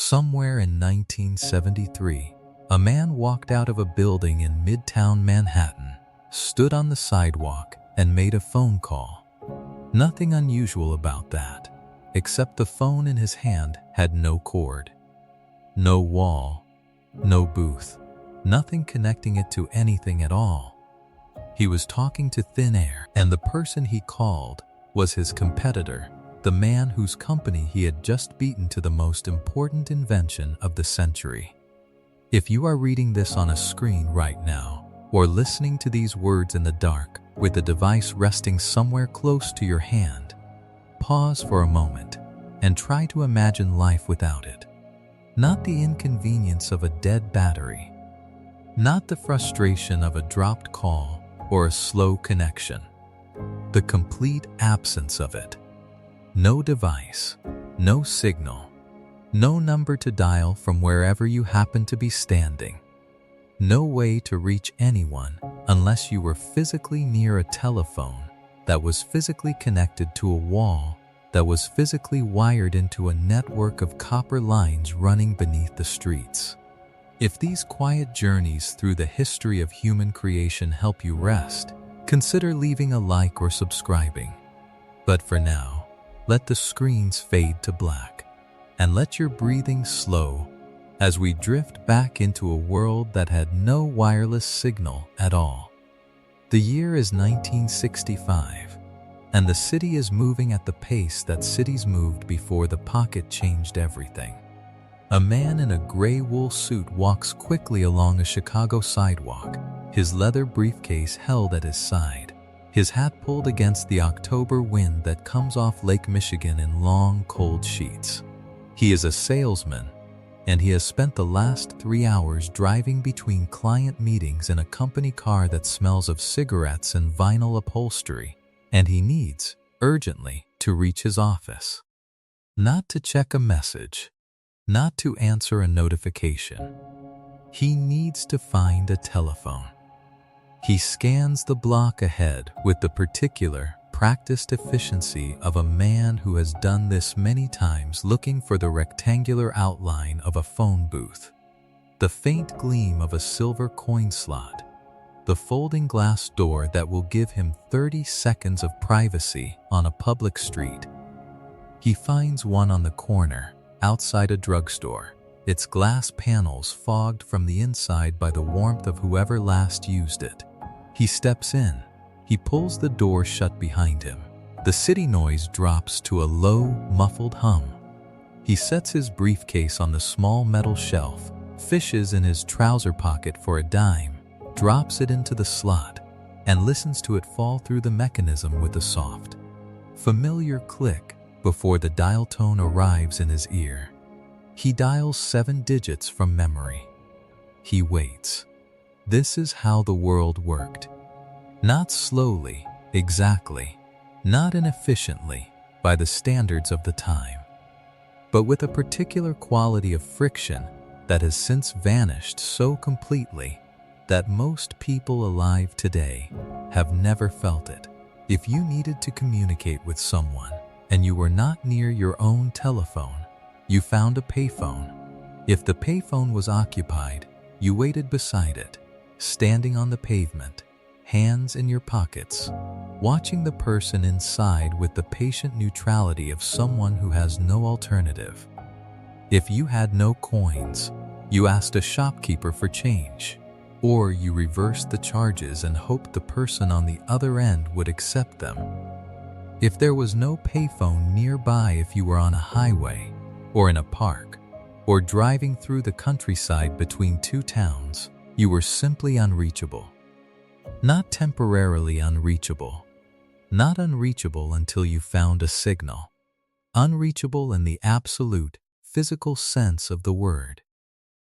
Somewhere in 1973, a man walked out of a building in Midtown Manhattan, stood on the sidewalk, and made a phone call. Nothing unusual about that, except the phone in his hand had no cord. No wall, no booth, nothing connecting it to anything at all. He was talking to thin air, and the person he called was his competitor, the man whose company he had just beaten to the most important invention of the century. If you are reading this on a screen right now, or listening to these words in the dark with the device resting somewhere close to your hand, pause for a moment and try to imagine life without it. Not the inconvenience of a dead battery, not the frustration of a dropped call or a slow connection, the complete absence of it. No device, no signal, no number to dial from wherever you happen to be standing. No way to reach anyone unless you were physically near a telephone that was physically connected to a wall that was physically wired into a network of copper lines running beneath the streets. If these quiet journeys through the history of human creation help you rest, consider leaving a like or subscribing. But for now, let the screens fade to black, and let your breathing slow as we drift back into a world that had no wireless signal at all. The year is 1965, and the city is moving at the pace that cities moved before the pocket changed everything. A man in a gray wool suit walks quickly along a Chicago sidewalk, his leather briefcase held at his side, his hat pulled against the October wind that comes off Lake Michigan in long, cold sheets. He is a salesman, and he has spent the last 3 hours driving between client meetings in a company car that smells of cigarettes and vinyl upholstery, and he needs, urgently, to reach his office. Not to check a message, not to answer a notification. He needs to find a telephone. He scans the block ahead with the particular, practiced efficiency of a man who has done this many times, looking for the rectangular outline of a phone booth, the faint gleam of a silver coin slot, the folding glass door that will give him 30 seconds of privacy on a public street. He finds one on the corner, outside a drugstore, its glass panels fogged from the inside by the warmth of whoever last used it. He steps in. He pulls the door shut behind him. The city noise drops to a low, muffled hum. He sets his briefcase on the small metal shelf, fishes in his trouser pocket for a dime, drops it into the slot, and listens to it fall through the mechanism with a soft, familiar click before the dial tone arrives in his ear. He dials 7 digits from memory. He waits. This is how the world worked. Not slowly, exactly, not inefficiently by the standards of the time, but with a particular quality of friction that has since vanished so completely that most people alive today have never felt it. If you needed to communicate with someone and you were not near your own telephone, you found a payphone. If the payphone was occupied, you waited beside it, standing on the pavement, hands in your pockets, watching the person inside with the patient neutrality of someone who has no alternative. If you had no coins, you asked a shopkeeper for change, or you reversed the charges and hoped the person on the other end would accept them. If there was no payphone nearby, if you were on a highway, or in a park, or driving through the countryside between 2 towns, you were simply unreachable. Not temporarily unreachable. Not unreachable until you found a signal. Unreachable in the absolute, physical sense of the word.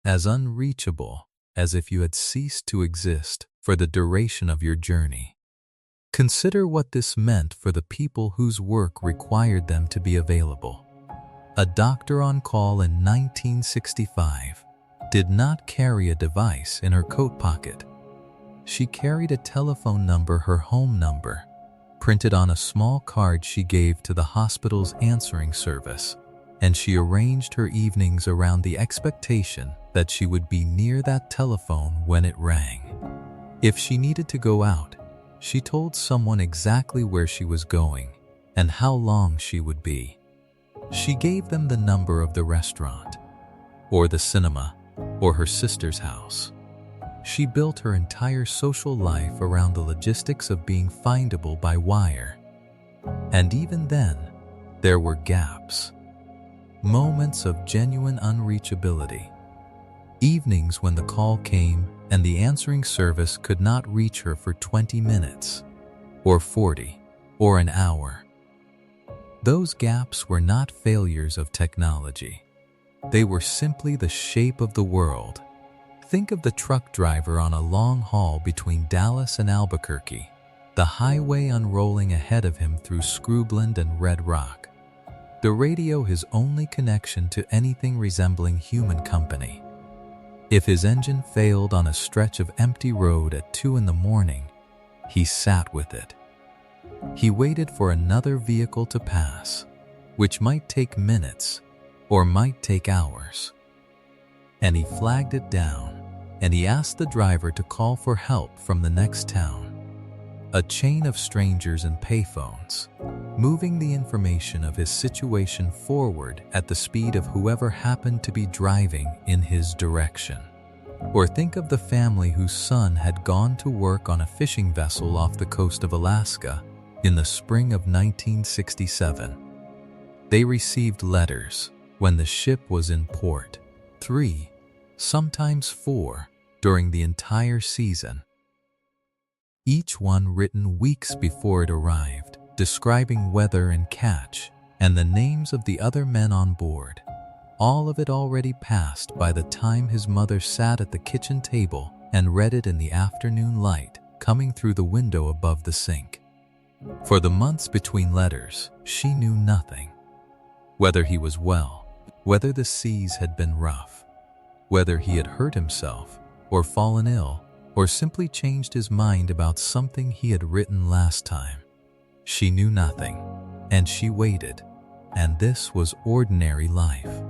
As unreachable as if you had ceased to exist for the duration of your journey. Consider what this meant for the people whose work required them to be available. A doctor on call in 1965 did not carry a device in her coat pocket. She carried a telephone number, her home number, printed on a small card she gave to the hospital's answering service. and she arranged her evenings around the expectation that she would be near that telephone when it rang. If she needed to go out, she told someone exactly where she was going and how long she would be. She gave them the number of the restaurant, or the cinema, or her sister's house. She built her entire social life around the logistics of being findable by wire. And even then, there were gaps. Moments of genuine unreachability. Evenings when the call came and the answering service could not reach her for 20 minutes, or 40, or an hour. Those gaps were not failures of technology. They were simply the shape of the world. Think of the truck driver on a long haul between Dallas and Albuquerque, the highway unrolling ahead of him through Scrubland and Red Rock. The radio his only connection to anything resembling human company. If his engine failed on a stretch of empty road at 2 in the morning, he sat with it. He waited for another vehicle to pass, which might take minutes or might take hours. And he flagged it down, and he asked the driver to call for help from the next town. A chain of strangers and payphones, moving the information of his situation forward at the speed of whoever happened to be driving in his direction. Or think of the family whose son had gone to work on a fishing vessel off the coast of Alaska in the spring of 1967. They received letters when the ship was in port, 3, sometimes 4, during the entire season. Each one written weeks before it arrived, describing weather and catch, and the names of the other men on board. All of it already passed by the time his mother sat at the kitchen table and read it in the afternoon light coming through the window above the sink. For the months between letters, she knew nothing. Whether he was well, whether the seas had been rough, whether he had hurt himself or fallen ill, or simply changed his mind about something he had written last time. She knew nothing, and she waited, and this was ordinary life.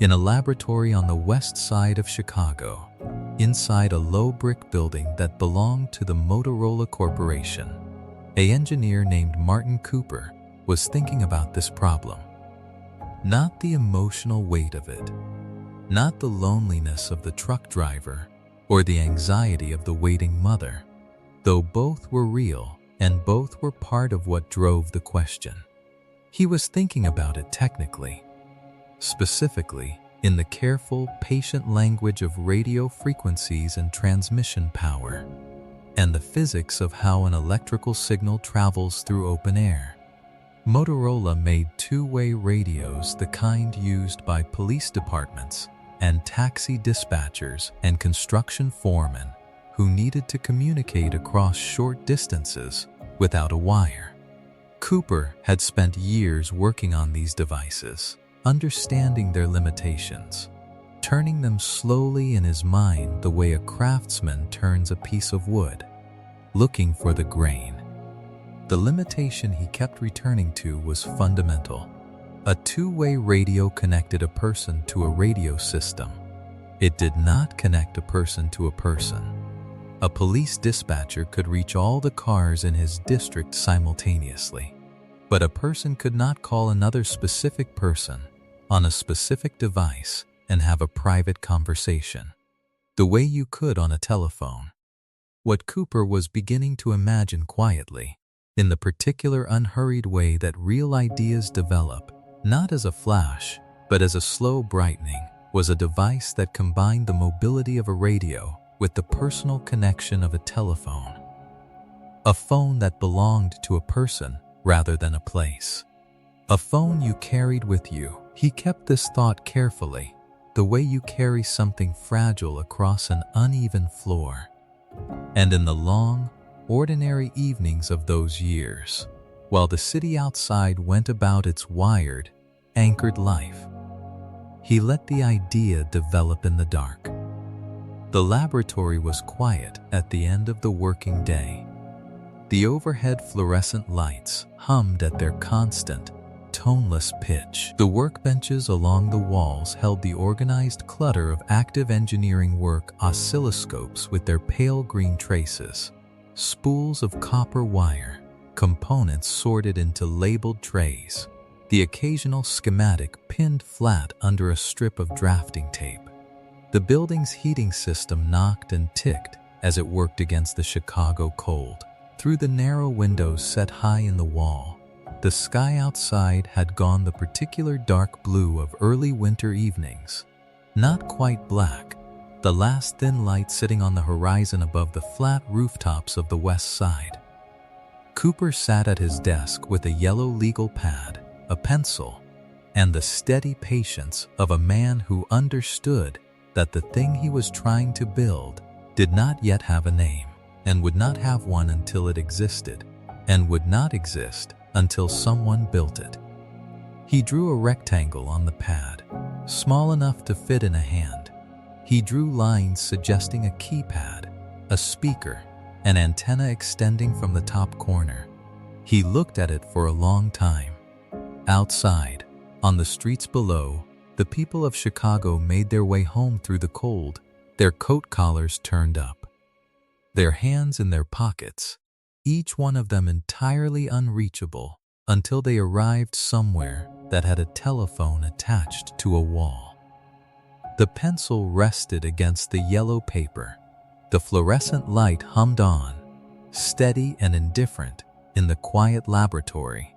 In a laboratory on the west side of Chicago, inside a low brick building that belonged to the Motorola Corporation, an engineer named Martin Cooper was thinking about this problem. Not the emotional weight of it, not the loneliness of the truck driver, or the anxiety of the waiting mother, though both were real and both were part of what drove the question. He was thinking about it technically, specifically in the careful, patient language of radio frequencies and transmission power, and the physics of how an electrical signal travels through open air. Motorola made two-way radios, the kind used by police departments and taxi dispatchers and construction foremen who needed to communicate across short distances without a wire. Cooper had spent years working on these devices, understanding their limitations, turning them slowly in his mind the way a craftsman turns a piece of wood, looking for the grain. The limitation he kept returning to was fundamental. A two-way radio connected a person to a radio system. It did not connect a person to a person. A police dispatcher could reach all the cars in his district simultaneously, but a person could not call another specific person on a specific device and have a private conversation, the way you could on a telephone. What Cooper was beginning to imagine quietly, in the particular unhurried way that real ideas develop, not as a flash, but as a slow brightening, was a device that combined the mobility of a radio with the personal connection of a telephone. A phone that belonged to a person rather than a place. A phone you carried with you. He kept this thought carefully, the way you carry something fragile across an uneven floor. And in the long, ordinary evenings of those years, while the city outside went about its wired, anchored life, he let the idea develop in the dark. The laboratory was quiet at the end of the working day. The overhead fluorescent lights hummed at their constant, toneless pitch. The workbenches along the walls held the organized clutter of active engineering work, oscilloscopes with their pale green traces, spools of copper wire, components sorted into labeled trays, the occasional schematic pinned flat under a strip of drafting tape. The building's heating system knocked and ticked as it worked against the Chicago cold. Through the narrow windows set high in the wall, the sky outside had gone the particular dark blue of early winter evenings. Not quite black, the last thin light sitting on the horizon above the flat rooftops of the west side. Cooper sat at his desk with a yellow legal pad, a pencil, and the steady patience of a man who understood that the thing he was trying to build did not yet have a name, and would not have one until it existed, and would not exist until someone built it. He drew a rectangle on the pad, small enough to fit in a hand. He drew lines suggesting a keypad, a speaker, an antenna extending from the top corner. He looked at it for a long time. Outside, on the streets below, the people of Chicago made their way home through the cold, their coat collars turned up, their hands in their pockets, each one of them entirely unreachable, until they arrived somewhere that had a telephone attached to a wall. The pencil rested against the yellow paper. The fluorescent light hummed on, steady and indifferent, in the quiet laboratory,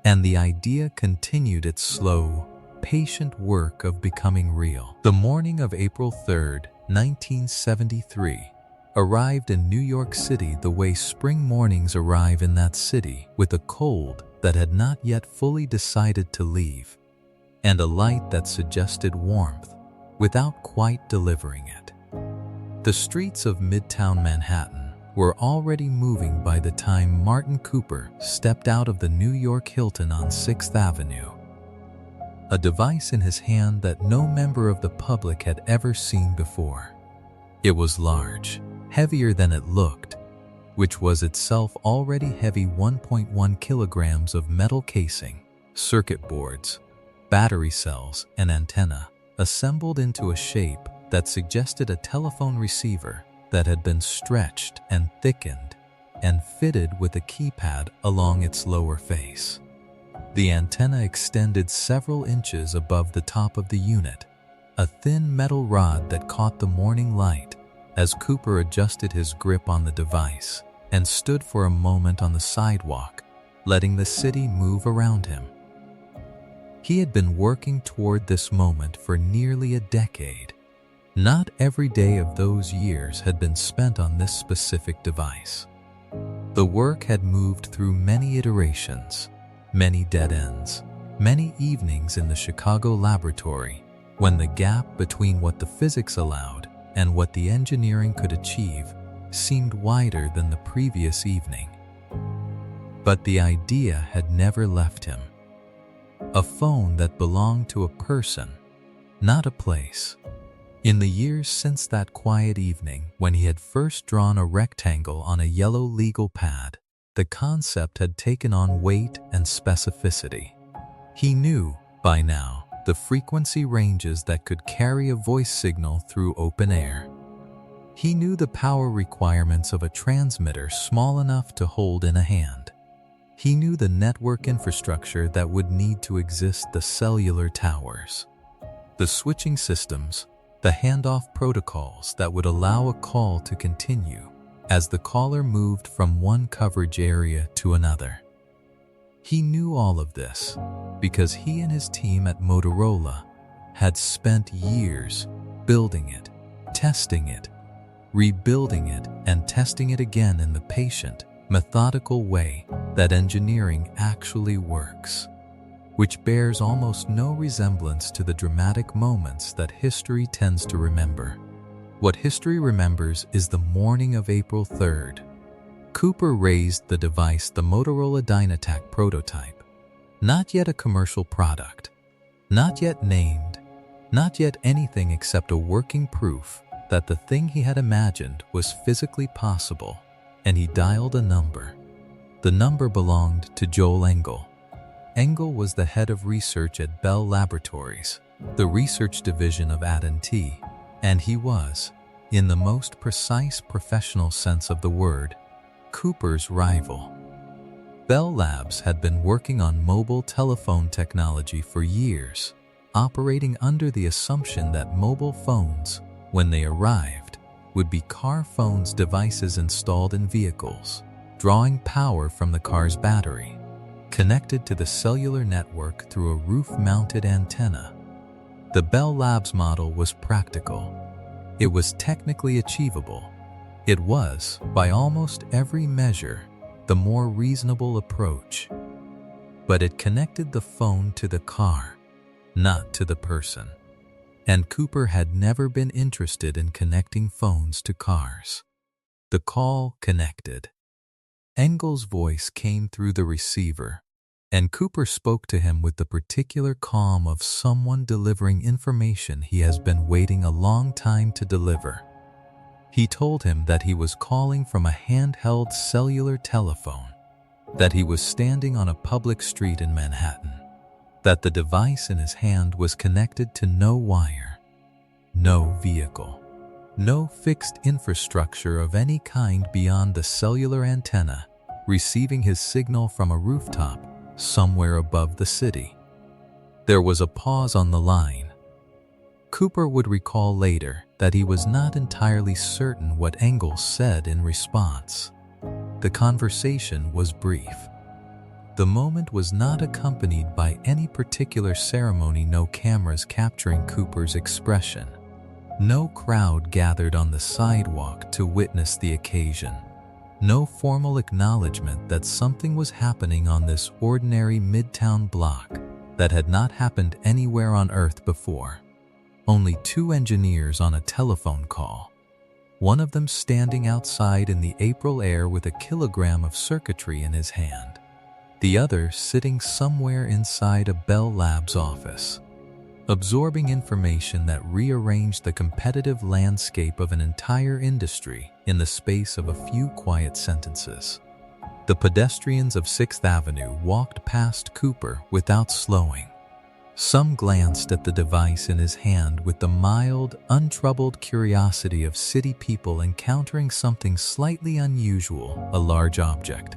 and the idea continued its slow, patient work of becoming real. The morning of April 3rd, 1973, arrived in New York City the way spring mornings arrive in that city, with a cold that had not yet fully decided to leave, and a light that suggested warmth without quite delivering it. The streets of Midtown Manhattan were already moving by the time Martin Cooper stepped out of the New York Hilton on 6th Avenue, a device in his hand that no member of the public had ever seen before. It was large, heavier than it looked, which was itself already heavy. 1.1 kilograms of metal casing, circuit boards, battery cells, and antenna, assembled into a shape that suggested a telephone receiver that had been stretched and thickened and fitted with a keypad along its lower face. The antenna extended several inches above the top of the unit, a thin metal rod that caught the morning light as Cooper adjusted his grip on the device and stood for a moment on the sidewalk, letting the city move around him. He had been working toward this moment for nearly a decade. Not every day of those years had been spent on this specific device. The work had moved through many iterations, many dead ends, many evenings in the Chicago laboratory, when the gap between what the physics allowed and what the engineering could achieve seemed wider than the previous evening. But the idea had never left him. A phone that belonged to a person, not a place. In the years since that quiet evening when he had first drawn a rectangle on a yellow legal pad, the concept had taken on weight and specificity. He knew, by now, the frequency ranges that could carry a voice signal through open air. He knew the power requirements of a transmitter small enough to hold in a hand. He knew the network infrastructure that would need to exist, the cellular towers, the switching systems, the handoff protocols that would allow a call to continue as the caller moved from one coverage area to another. He knew all of this because he and his team at Motorola had spent years building it, testing it, rebuilding it, and testing it again in the patient, methodical way that engineering actually works, which bears almost no resemblance to the dramatic moments that history tends to remember. What history remembers is the morning of April 3rd. Cooper raised the device, the Motorola Dynatac prototype, not yet a commercial product, not yet named, not yet anything except a working proof that the thing he had imagined was physically possible, and he dialed a number. The number belonged to Joel Engel, Engel was the head of research at Bell Laboratories, the research division of AT&T, and he was, in the most precise professional sense of the word, Cooper's rival. Bell Labs had been working on mobile telephone technology for years, operating under the assumption that mobile phones, when they arrived, would be car phones devices installed in vehicles, drawing power from the car's battery, connected to the cellular network through a roof-mounted antenna. The Bell Labs model was practical. It was technically achievable. It was, by almost every measure, the more reasonable approach. But it connected the phone to the car, not to the person. And Cooper had never been interested in connecting phones to cars. The call connected. Engel's voice came through the receiver, and Cooper spoke to him with the particular calm of someone delivering information he has been waiting a long time to deliver. He told him that he was calling from a handheld cellular telephone, that he was standing on a public street in Manhattan, that the device in his hand was connected to no wire, no vehicle, no fixed infrastructure of any kind beyond the cellular antenna, receiving his signal from a rooftop somewhere above the city. There was a pause on the line. Cooper would recall later that he was not entirely certain what Engel said in response. The conversation was brief. The moment was not accompanied by any particular ceremony, no cameras capturing Cooper's expression. No crowd gathered on the sidewalk to witness the occasion. No formal acknowledgement that something was happening on this ordinary midtown block that had not happened anywhere on Earth before. Only two engineers on a telephone call, one of them standing outside in the April air with a kilogram of circuitry in his hand, the other sitting somewhere inside a Bell Labs office, absorbing information that rearranged the competitive landscape of an entire industry in the space of a few quiet sentences. The pedestrians of 6th Avenue walked past Cooper without slowing. Some glanced at the device in his hand with the mild, untroubled curiosity of city people encountering something slightly unusual, a large object,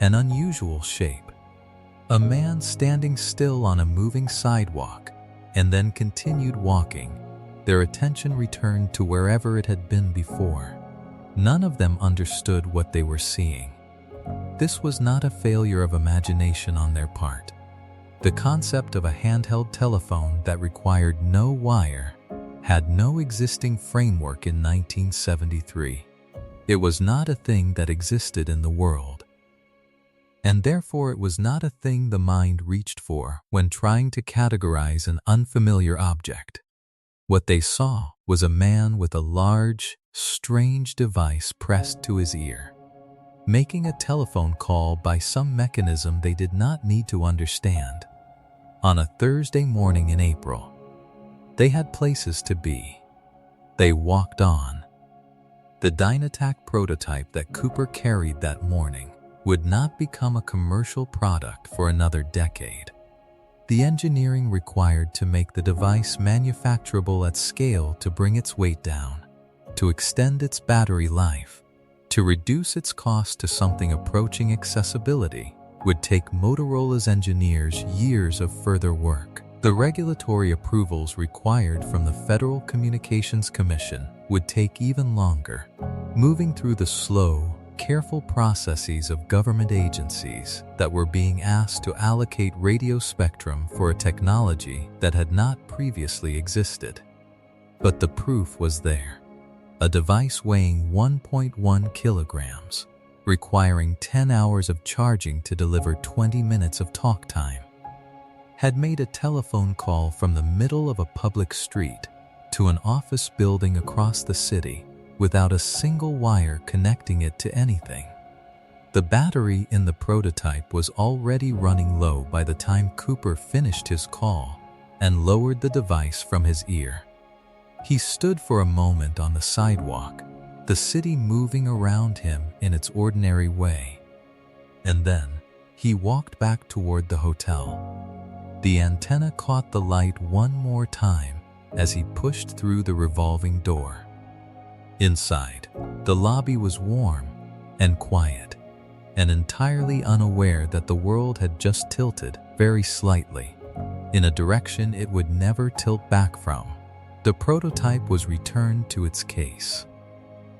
an unusual shape. A man standing still on a moving sidewalk, and then continued walking. Their attention returned to wherever it had been before. None of them understood what they were seeing. This was not a failure of imagination on their part. The concept of a handheld telephone that required no wire had no existing framework in 1973. It was not a thing that existed in the world. And therefore it was not a thing the mind reached for when trying to categorize an unfamiliar object. What they saw was a man with a large, strange device pressed to his ear, making a telephone call by some mechanism they did not need to understand. On a Thursday morning in April, they had places to be. They walked on. The Dynatac prototype that Cooper carried that morning would not become a commercial product for another decade. The engineering required to make the device manufacturable at scale to bring its weight down, to extend its battery life, to reduce its cost to something approaching accessibility, would take Motorola's engineers years of further work. The regulatory approvals required from the Federal Communications Commission would take even longer, moving through the slow, careful processes of government agencies that were being asked to allocate radio spectrum for a technology that had not previously existed. But the proof was there. A device weighing 1.1 kilograms, requiring 10 hours of charging to deliver 20 minutes of talk time, had made a telephone call from the middle of a public street to an office building across the city without a single wire connecting it to anything. The battery in the prototype was already running low by the time Cooper finished his call and lowered the device from his ear. He stood for a moment on the sidewalk, the city moving around him in its ordinary way. And then, He walked back toward the hotel. The antenna caught the light one more time as he pushed through the revolving door. Inside, the lobby was warm and quiet, and entirely unaware that the world had just tilted very slightly in a direction it would never tilt back from. The prototype was returned to its case.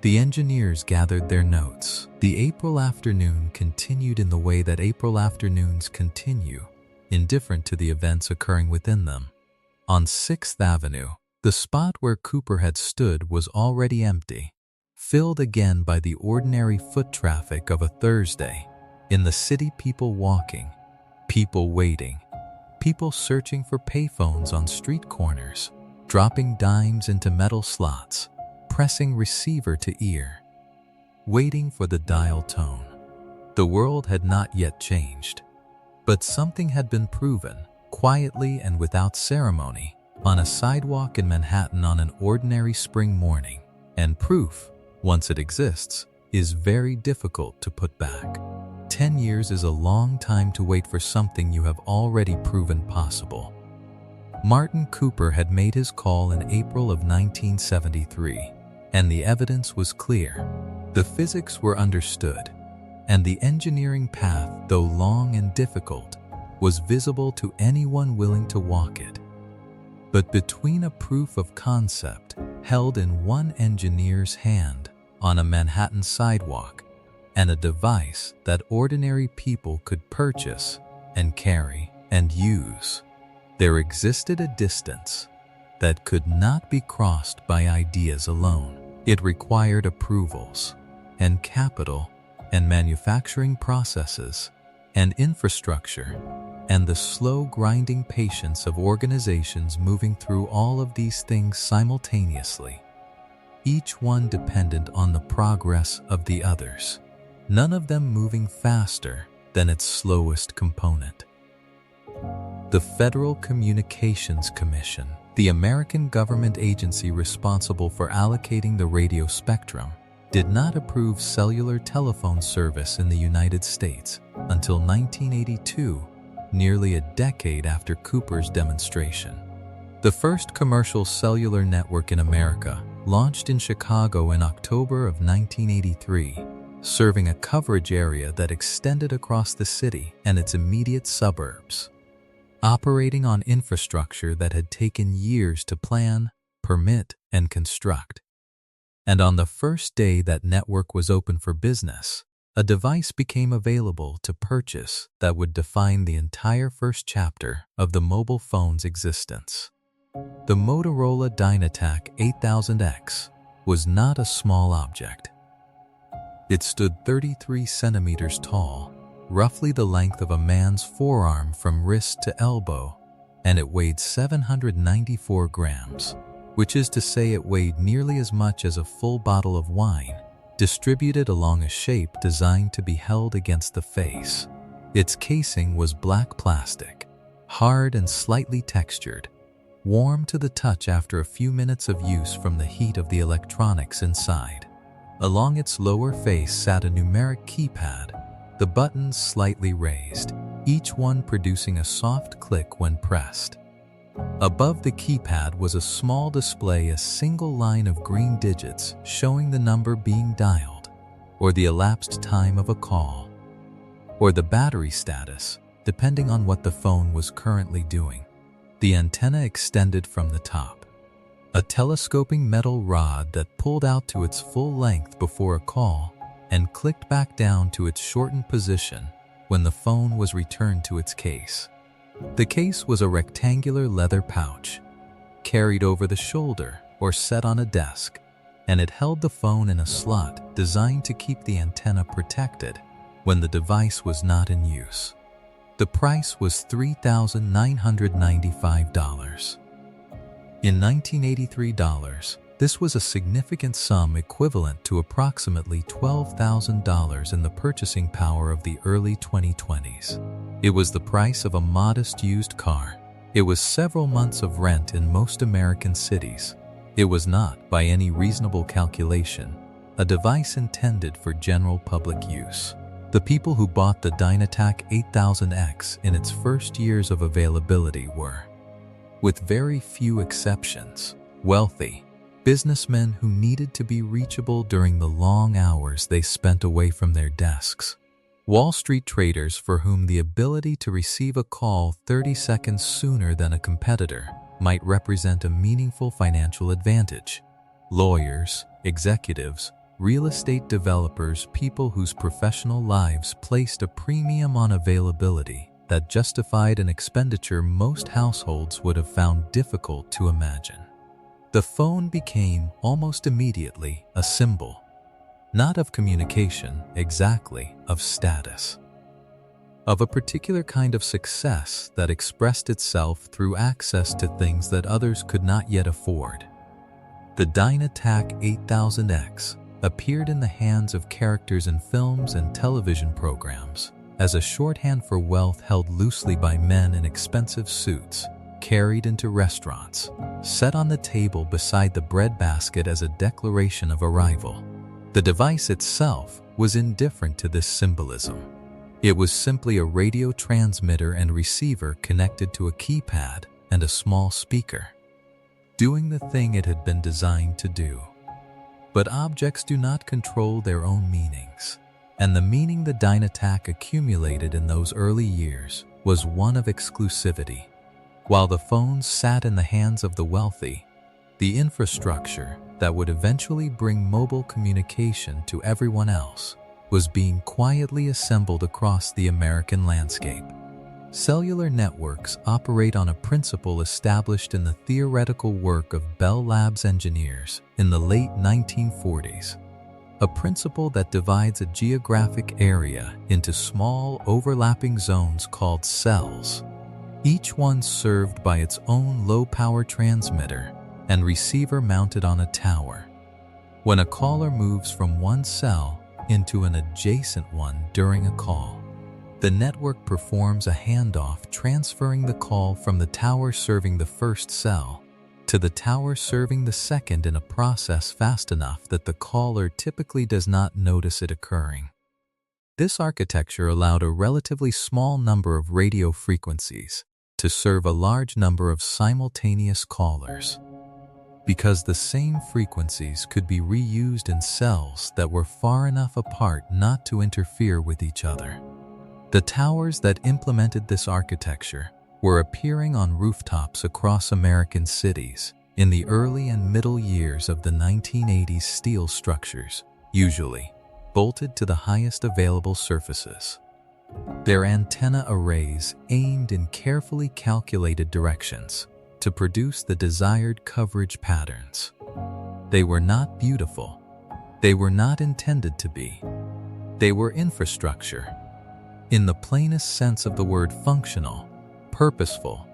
The engineers gathered their notes. The April afternoon continued in the way that April afternoons continue, indifferent to the events occurring within them. On 6th Avenue, the spot where Cooper had stood was already empty, filled again by the ordinary foot traffic of a Thursday. In the city, people walking, people waiting, people searching for payphones on street corners, dropping dimes into metal slots, pressing receiver to ear, waiting for the dial tone. The world had not yet changed, but something had been proven, quietly and without ceremony, on a sidewalk in Manhattan on an ordinary spring morning. And proof, once it exists, is very difficult to put back. 10 years is a long time to wait for something you have already proven possible. Martin Cooper had made his call in April of 1973, and the evidence was clear. The physics were understood, and the engineering path, though long and difficult, was visible to anyone willing to walk it. But between a proof of concept held in one engineer's hand on a Manhattan sidewalk and a device that ordinary people could purchase and carry and use, there existed a distance that could not be crossed by ideas alone. It required approvals and capital and manufacturing processes and infrastructure and the slow grinding patience of organizations moving through all of these things simultaneously, each one dependent on the progress of the others, none of them moving faster than its slowest component. The Federal Communications Commission, the American government agency responsible for allocating the radio spectrum, did not approve cellular telephone service in the United States until 1982, nearly a decade after Cooper's demonstration. The first commercial cellular network in America launched in Chicago in October of 1983, serving a coverage area that extended across the city and its immediate suburbs. Operating on infrastructure that had taken years to plan, permit, and construct. And on the first day that network was open for business, a device became available to purchase that would define the entire first chapter of the mobile phone's existence. The Motorola Dynatac 8000X was not a small object. It stood 33 centimeters tall, roughly the length of a man's forearm from wrist to elbow, and it weighed 794 grams, which is to say it weighed nearly as much as a full bottle of wine, distributed along a shape designed to be held against the face. Its casing was black plastic, hard and slightly textured, warm to the touch after a few minutes of use from the heat of the electronics inside. Along its lower face sat a numeric keypad, the buttons slightly raised, each one producing a soft click when pressed. Above the keypad was a small display, a single line of green digits showing the number being dialed, or the elapsed time of a call, or the battery status, depending on what the phone was currently doing. The antenna extended from the top, a telescoping metal rod that pulled out to its full length before a call and clicked back down to its shortened position when the phone was returned to its case. The case was a rectangular leather pouch, carried over the shoulder or set on a desk, and it held the phone in a slot designed to keep the antenna protected when the device was not in use. The price was $3,995. In 1983 dollars, this was a significant sum equivalent to approximately $12,000 in the purchasing power of the early 2020s. It was the price of a modest used car. It was several months of rent in most American cities. It was not, by any reasonable calculation, a device intended for general public use. The people who bought the Dynatac 8000X in its first years of availability were, with very few exceptions, wealthy businessmen who needed to be reachable during the long hours they spent away from their desks. Wall Street traders for whom the ability to receive a call 30 seconds sooner than a competitor might represent a meaningful financial advantage. Lawyers, executives, real estate developers, people whose professional lives placed a premium on availability that justified an expenditure most households would have found difficult to imagine. The phone became almost immediately a symbol, not of communication exactly, of status, of a particular kind of success that expressed itself through access to things that others could not yet afford. The Dynatac 8000X appeared in the hands of characters in films and television programs as a shorthand for wealth held loosely by men in expensive suits, carried into restaurants, set on the table beside the breadbasket as a declaration of arrival. The device itself was indifferent to this symbolism. It was simply a radio transmitter and receiver connected to a keypad and a small speaker, doing the thing it had been designed to do. But objects do not control their own meanings, and the meaning the Dynatac accumulated in those early years was one of exclusivity. While the phones sat in the hands of the wealthy, the infrastructure that would eventually bring mobile communication to everyone else was being quietly assembled across the American landscape. Cellular networks operate on a principle established in the theoretical work of Bell Labs engineers in the late 1940s, a principle that divides a geographic area into small overlapping zones called cells, each one served by its own low-power transmitter and receiver mounted on a tower. When a caller moves from one cell into an adjacent one during a call, the network performs a handoff, transferring the call from the tower serving the first cell to the tower serving the second in a process fast enough that the caller typically does not notice it occurring. This architecture allowed a relatively small number of radio frequencies to serve a large number of simultaneous callers, because the same frequencies could be reused in cells that were far enough apart not to interfere with each other. The towers that implemented this architecture were appearing on rooftops across American cities in the early and middle years of the 1980s. Steel structures, usually bolted to the highest available surfaces. Their antenna arrays aimed in carefully calculated directions to produce the desired coverage patterns. They were not beautiful. They were not intended to be. They were infrastructure, in the plainest sense of the word, functional, purposeful,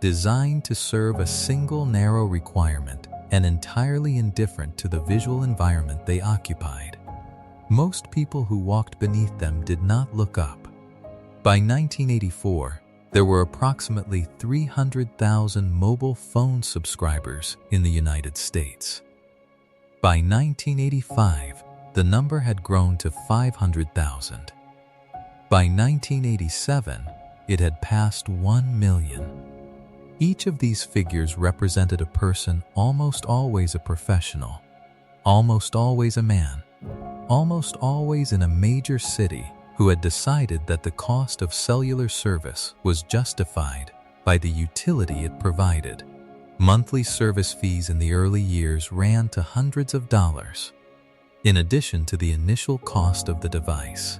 designed to serve a single narrow requirement and entirely indifferent to the visual environment they occupied. Most people who walked beneath them did not look up. By 1984, there were approximately 300,000 mobile phone subscribers in the United States. By 1985, the number had grown to 500,000. By 1987, it had passed 1 million. Each of these figures represented a person, almost always a professional, almost always a man, almost always in a major city, who had decided that the cost of cellular service was justified by the utility it provided. Monthly service fees in the early years ran to hundreds of dollars, in addition to the initial cost of the device.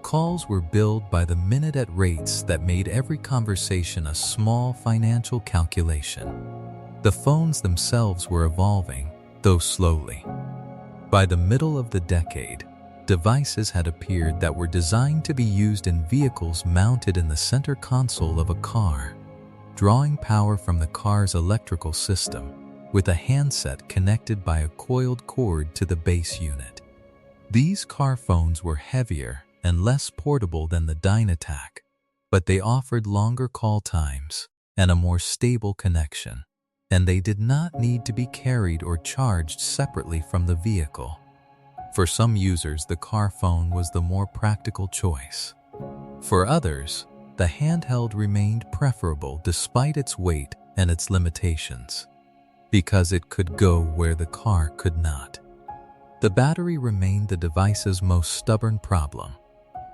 Calls were billed by the minute at rates that made every conversation a small financial calculation. The phones themselves were evolving, though slowly. By the middle of the decade, devices had appeared that were designed to be used in vehicles mounted in the center console of a car, drawing power from the car's electrical system, with a handset connected by a coiled cord to the base unit. These car phones were heavier and less portable than the Dynatac, but they offered longer call times and a more stable connection, and they did not need to be carried or charged separately from the vehicle. For some users, the car phone was the more practical choice. For others, the handheld remained preferable despite its weight and its limitations, because it could go where the car could not. The battery remained the device's most stubborn problem.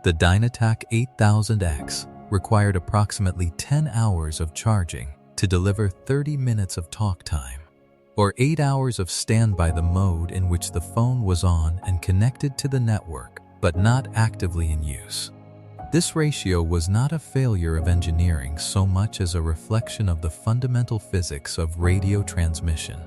The Dynatac 8000X required approximately 10 hours of charging to deliver 30 minutes of talk time, or 8 hours of standby, the mode in which the phone was on and connected to the network, but not actively in use. This ratio was not a failure of engineering so much as a reflection of the fundamental physics of radio transmission.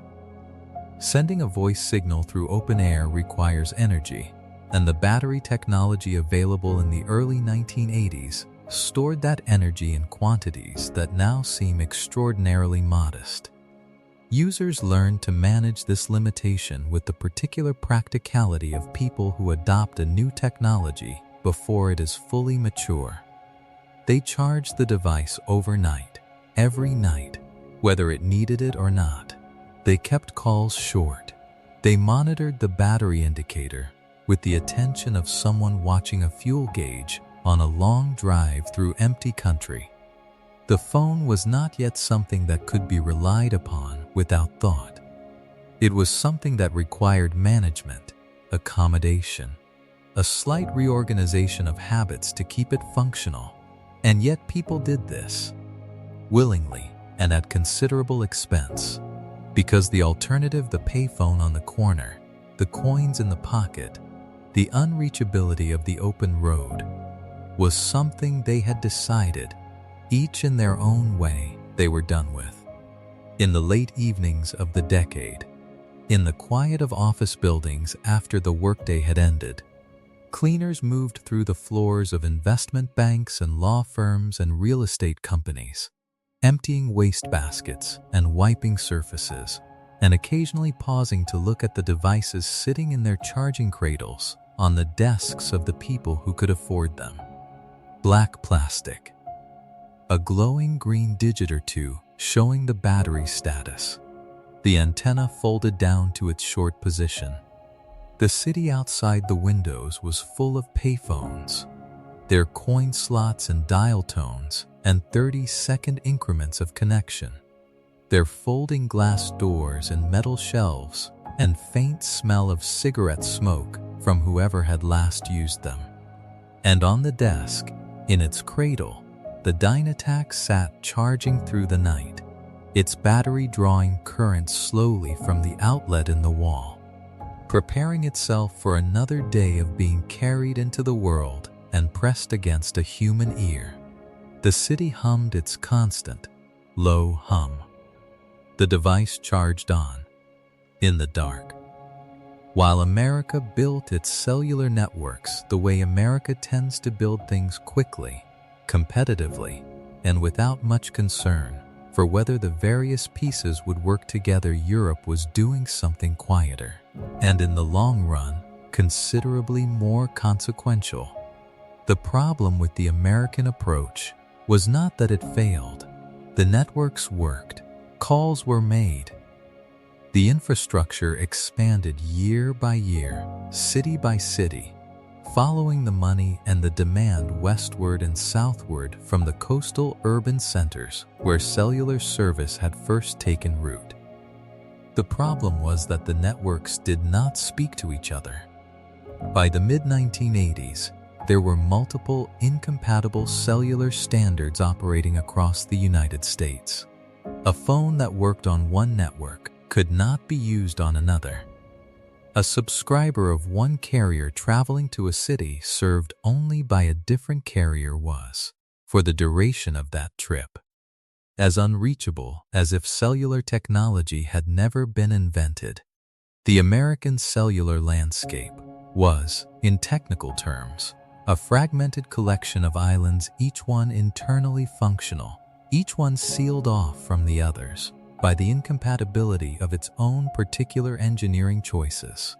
Sending a voice signal through open air requires energy, and the battery technology available in the early 1980s stored that energy in quantities that now seem extraordinarily modest. Users learned to manage this limitation with the particular practicality of people who adopt a new technology before it is fully mature. They charged the device overnight, every night, whether it needed it or not. They kept calls short. They monitored the battery indicator with the attention of someone watching a fuel gauge on a long drive through empty country. The phone was not yet something that could be relied upon without thought. It was something that required management, accommodation, a slight reorganization of habits to keep it functional. And yet people did this, willingly and at considerable expense, because the alternative, the payphone on the corner, the coins in the pocket, the unreachability of the open road, was something they had decided, each in their own way, they were done with. In the late evenings of the decade, in the quiet of office buildings after the workday had ended, cleaners moved through the floors of investment banks and law firms and real estate companies, emptying waste baskets and wiping surfaces, and occasionally pausing to look at the devices sitting in their charging cradles on the desks of the people who could afford them. Black plastic. A glowing green digit or two showing the battery status. The antenna folded down to its short position. The city outside the windows was full of payphones, their coin slots and dial tones and 30-second increments of connection, their folding glass doors and metal shelves, and faint smell of cigarette smoke from whoever had last used them. And on the desk, in its cradle, the Dynatac sat charging through the night, its battery drawing current slowly from the outlet in the wall, preparing itself for another day of being carried into the world and pressed against a human ear. The city hummed its constant, low hum. The device charged on, in the dark. While America built its cellular networks the way America tends to build things quickly, competitively, and without much concern for whether the various pieces would work together, Europe was doing something quieter, and in the long run, considerably more consequential. The problem with the American approach was not that it failed. The networks worked, calls were made. The infrastructure expanded year by year, city by city, following the money and the demand westward and southward from the coastal urban centers where cellular service had first taken root. The problem was that the networks did not speak to each other. By the mid-1980s, there were multiple incompatible cellular standards operating across the United States. A phone that worked on one network could not be used on another. A subscriber of one carrier traveling to a city served only by a different carrier was, for the duration of that trip, as unreachable as if cellular technology had never been invented. The American cellular landscape was, in technical terms, a fragmented collection of islands, each one internally functional, each one sealed off from the others by the incompatibility of its own particular engineering choices.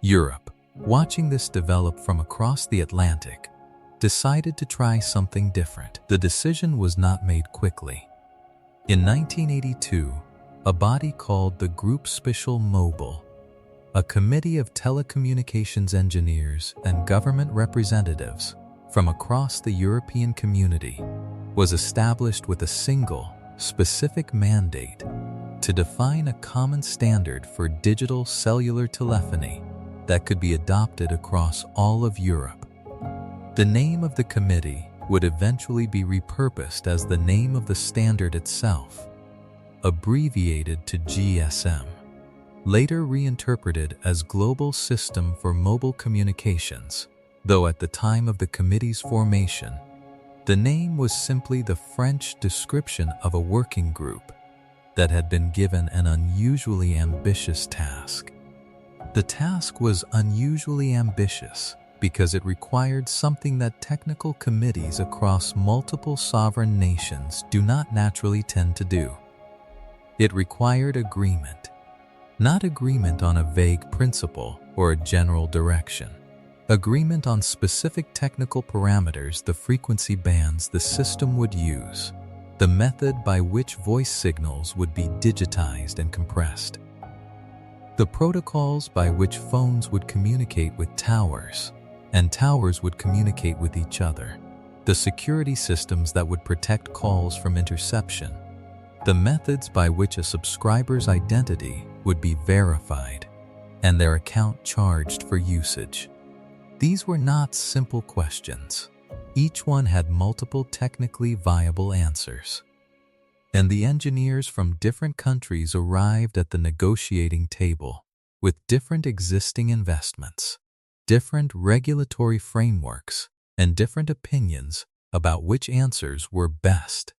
Europe, watching this develop from across the Atlantic, decided to try something different. The decision was not made quickly. In 1982, a body called the Group Spatial Mobile a committee of telecommunications engineers and government representatives from across the European community was established with a single, specific mandate to define a common standard for digital cellular telephony that could be adopted across all of Europe. The name of the committee would eventually be repurposed as the name of the standard itself, abbreviated to GSM, later reinterpreted as Global System for Mobile Communications, though at the time of the committee's formation, the name was simply the French description of a working group that had been given an unusually ambitious task. The task was unusually ambitious because it required something that technical committees across multiple sovereign nations do not naturally tend to do. It required agreement, not agreement on a vague principle or a general direction. Agreement on specific technical parameters, the frequency bands the system would use, the method by which voice signals would be digitized and compressed, the protocols by which phones would communicate with towers, and towers would communicate with each other, the security systems that would protect calls from interception, the methods by which a subscriber's identity would be verified, and their account charged for usage. These were not simple questions. Each one had multiple technically viable answers. And the engineers from different countries arrived at the negotiating table with different existing investments, different regulatory frameworks, and different opinions about which answers were best.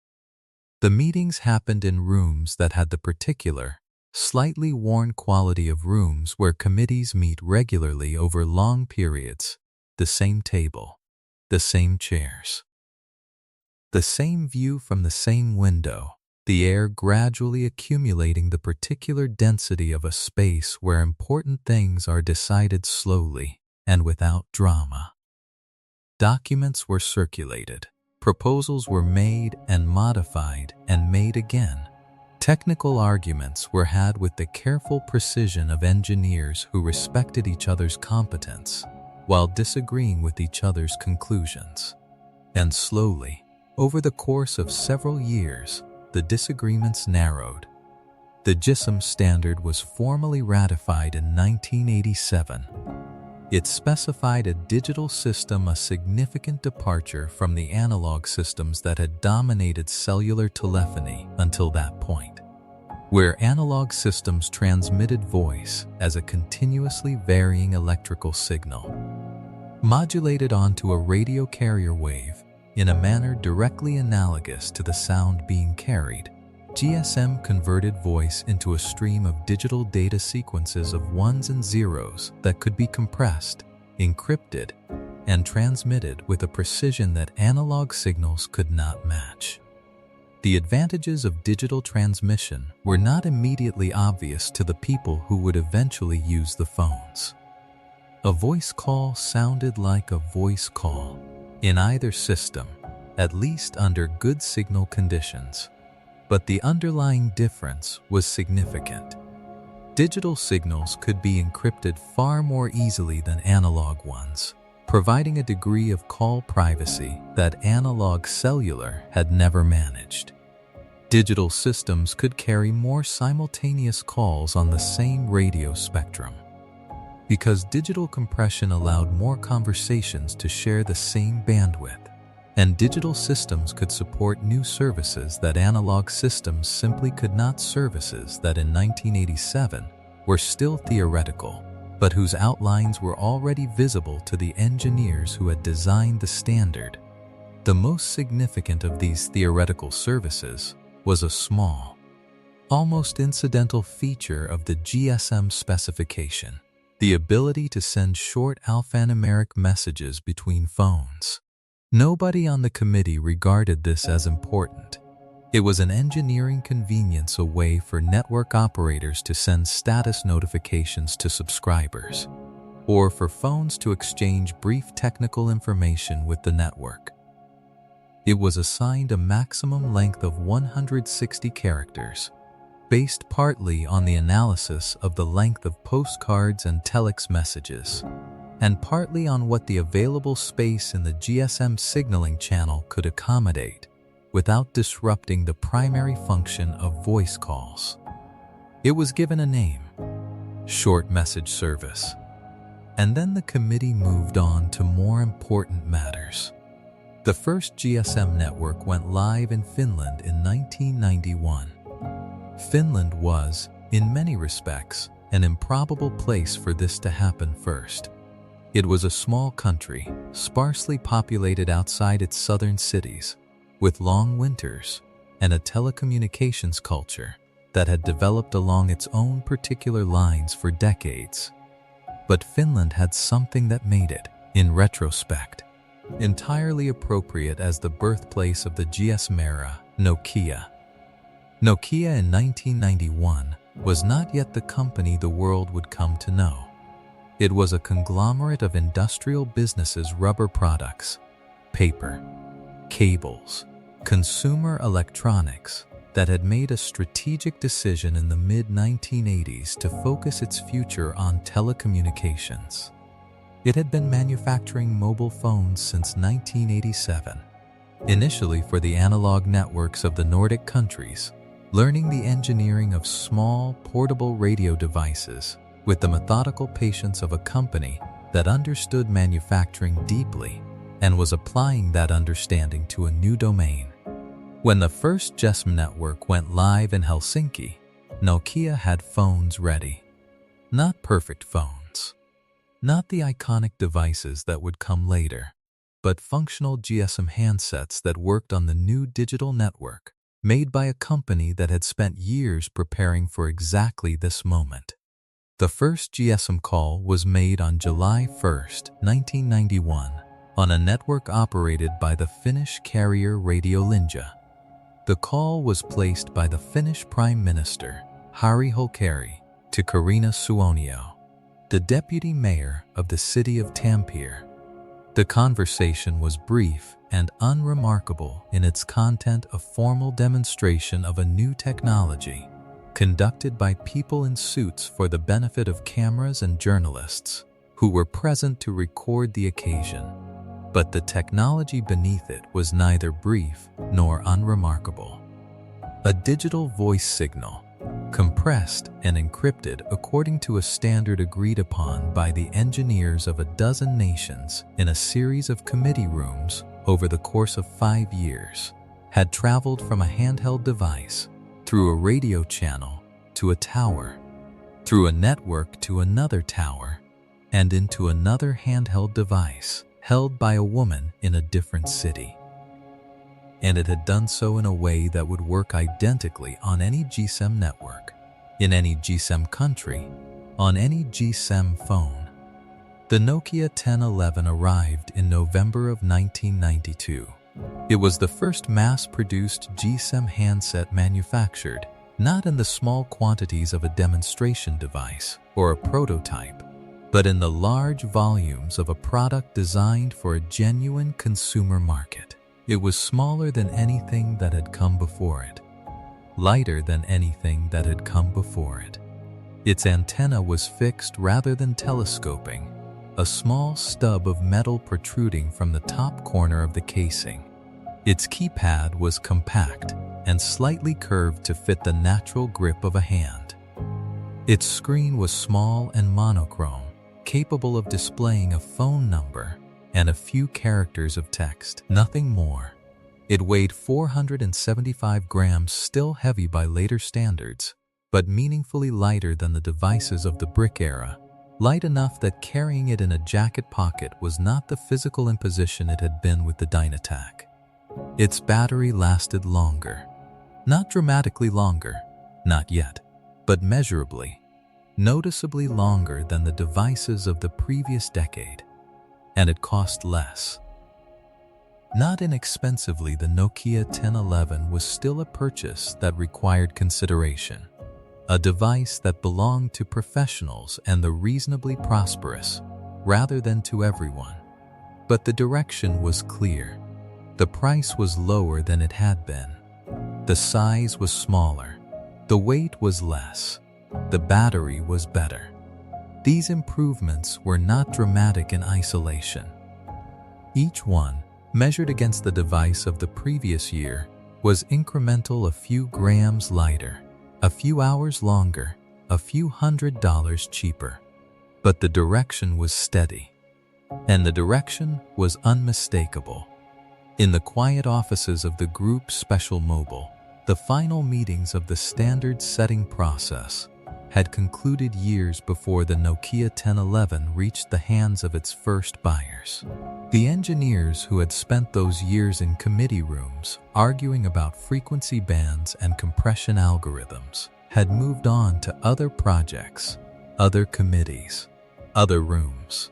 The meetings happened in rooms that had the particular, slightly worn quality of rooms where committees meet regularly over long periods, the same table, the same chairs, the same view from the same window, the air gradually accumulating the particular density of a space where important things are decided slowly and without drama. Documents were circulated, proposals were made and modified and made again. Technical arguments were had with the careful precision of engineers who respected each other's competence while disagreeing with each other's conclusions. And slowly, over the course of several years, the disagreements narrowed. The GSM standard was formally ratified in 1987. It specified a digital system, a significant departure from the analog systems that had dominated cellular telephony until that point, where analog systems transmitted voice as a continuously varying electrical signal, modulated onto a radio carrier wave in a manner directly analogous to the sound being carried. GSM converted voice into a stream of digital data sequences of ones and zeros that could be compressed, encrypted, and transmitted with a precision that analog signals could not match. The advantages of digital transmission were not immediately obvious to the people who would eventually use the phones. A voice call sounded like a voice call in either system, at least under good signal conditions. But the underlying difference was significant. Digital signals could be encrypted far more easily than analog ones, providing a degree of call privacy that analog cellular had never managed. Digital systems could carry more simultaneous calls on the same radio spectrum, because digital compression allowed more conversations to share the same bandwidth, and digital systems could support new services that analog systems simply could not. Services that in 1987 were still theoretical, but whose outlines were already visible to the engineers who had designed the standard. The most significant of these theoretical services was a small, almost incidental feature of the GSM specification: the ability to send short alphanumeric messages between phones. Nobody on the committee regarded this as important. It was an engineering convenience, a way for network operators to send status notifications to subscribers, or for phones to exchange brief technical information with the network. It was assigned a maximum length of 160 characters. based partly on the analysis of the length of postcards and telex messages, and partly on what the available space in the GSM signaling channel could accommodate without disrupting the primary function of voice calls. It was given a name, Short Message Service, and then the committee moved on to more important matters. The first GSM network went live in Finland in 1991. Finland was, in many respects, an improbable place for this to happen first. It was a small country, sparsely populated outside its southern cities, with long winters and a telecommunications culture that had developed along its own particular lines for decades. But Finland had something that made it, in retrospect, entirely appropriate as the birthplace of the GSM era, Nokia. Nokia in 1991 was not yet the company the world would come to know. It was a conglomerate of industrial businesses, rubber products, paper, cables, consumer electronics, that had made a strategic decision in the mid-1980s to focus its future on telecommunications. It had been manufacturing mobile phones since 1987, initially for the analog networks of the Nordic countries, learning the engineering of small, portable radio devices with the methodical patience of a company that understood manufacturing deeply and was applying that understanding to a new domain. When the first GSM network went live in Helsinki, Nokia had phones ready. Not perfect phones. Not the iconic devices that would come later, but functional GSM handsets that worked on the new digital network, made by a company that had spent years preparing for exactly this moment. The first GSM call was made on July 1, 1991, on a network operated by the Finnish carrier Radiolinja. The call was placed by the Finnish Prime Minister, Harri Holkeri, to Carina Suonio, the deputy mayor of the city of Tampere. The conversation was brief and unremarkable in its content, a formal demonstration of a new technology conducted by people in suits for the benefit of cameras and journalists who were present to record the occasion. But the technology beneath it was neither brief nor unremarkable. A digital voice signal, compressed and encrypted according to a standard agreed upon by the engineers of a dozen nations in a series of committee rooms over the course of 5 years, had traveled from a handheld device through a radio channel to a tower, through a network to another tower, and into another handheld device held by a woman in a different city. And it had done so in a way that would work identically on any GSM network, in any GSM country, on any GSM phone. The Nokia 1011 arrived in November of 1992. It was the first mass-produced GSM handset manufactured, not in the small quantities of a demonstration device or a prototype, but in the large volumes of a product designed for a genuine consumer market. It was smaller than anything that had come before it, lighter than anything that had come before it. Its antenna was fixed rather than telescoping, a small stub of metal protruding from the top corner of the casing. Its keypad was compact and slightly curved to fit the natural grip of a hand. Its screen was small and monochrome, capable of displaying a phone number and a few characters of text, nothing more. It weighed 475 grams, still heavy by later standards, but meaningfully lighter than the devices of the brick era, light enough that carrying it in a jacket pocket was not the physical imposition it had been with the Dynatac. Its battery lasted longer. Not dramatically longer, not yet, but measurably, noticeably longer than the devices of the previous decade. And it cost less. Not inexpensively, the Nokia 1011 was still a purchase that required consideration, a device that belonged to professionals and the reasonably prosperous, rather than to everyone. But the direction was clear. The price was lower than it had been. The size was smaller. The weight was less. The battery was better. These improvements were not dramatic in isolation. Each one, measured against the device of the previous year, was incremental, a few grams lighter, a few hours longer, a few $100s cheaper. But the direction was steady, and the direction was unmistakable. In the quiet offices of the group Special Mobile, the final meetings of the standard setting process had concluded years before the Nokia 1011 reached the hands of its first buyers. The engineers who had spent those years in committee rooms arguing about frequency bands and compression algorithms had moved on to other projects, other committees, other rooms.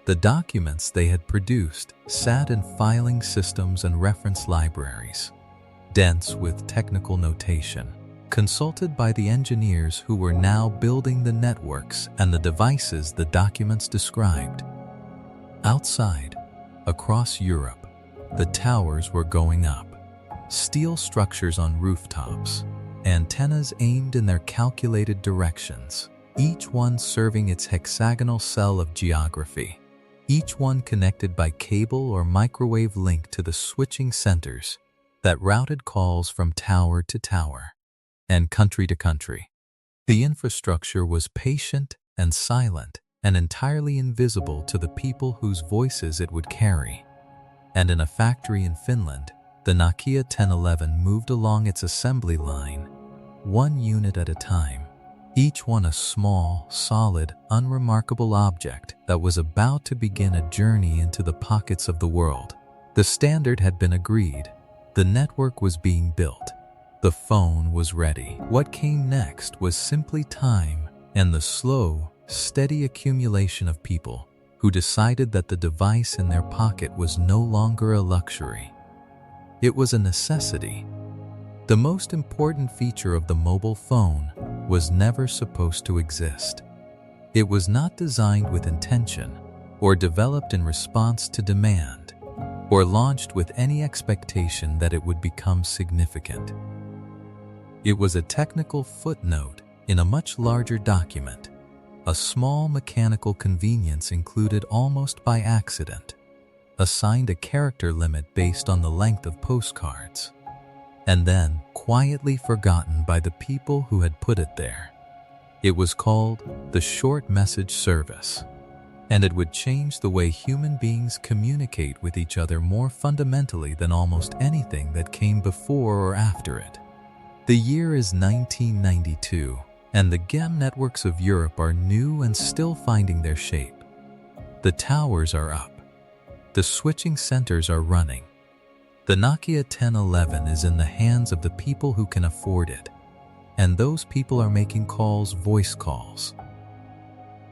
The documents they had produced sat in filing systems and reference libraries, dense with technical notation, consulted by the engineers who were now building the networks and the devices the documents described. Outside, across Europe, the towers were going up, steel structures on rooftops, antennas aimed in their calculated directions, each one serving its hexagonal cell of geography, each one connected by cable or microwave link to the switching centers that routed calls from tower to tower and country to country. The infrastructure was patient and silent and entirely invisible to the people whose voices it would carry. And in a factory in Finland, the Nokia 1011 moved along its assembly line, one unit at a time, each one a small, solid, unremarkable object that was about to begin a journey into the pockets of the world. The standard had been agreed. The network was being built. The phone was ready. What came next was simply time and the slow, steady accumulation of people who decided that the device in their pocket was no longer a luxury. It was a necessity. The most important feature of the mobile phone was never supposed to exist. It was not designed with intention, or developed in response to demand, or launched with any expectation that it would become significant. It was a technical footnote in a much larger document, a small mechanical convenience included almost by accident, assigned a character limit based on the length of postcards, and then quietly forgotten by the people who had put it there. It was called the short message service, and it would change the way human beings communicate with each other more fundamentally than almost anything that came before or after it. The year is 1992, and the GEM networks of Europe are new and still finding their shape. The towers are up. The switching centers are running. The Nokia 1011 is in the hands of the people who can afford it, and those people are making calls, voice calls.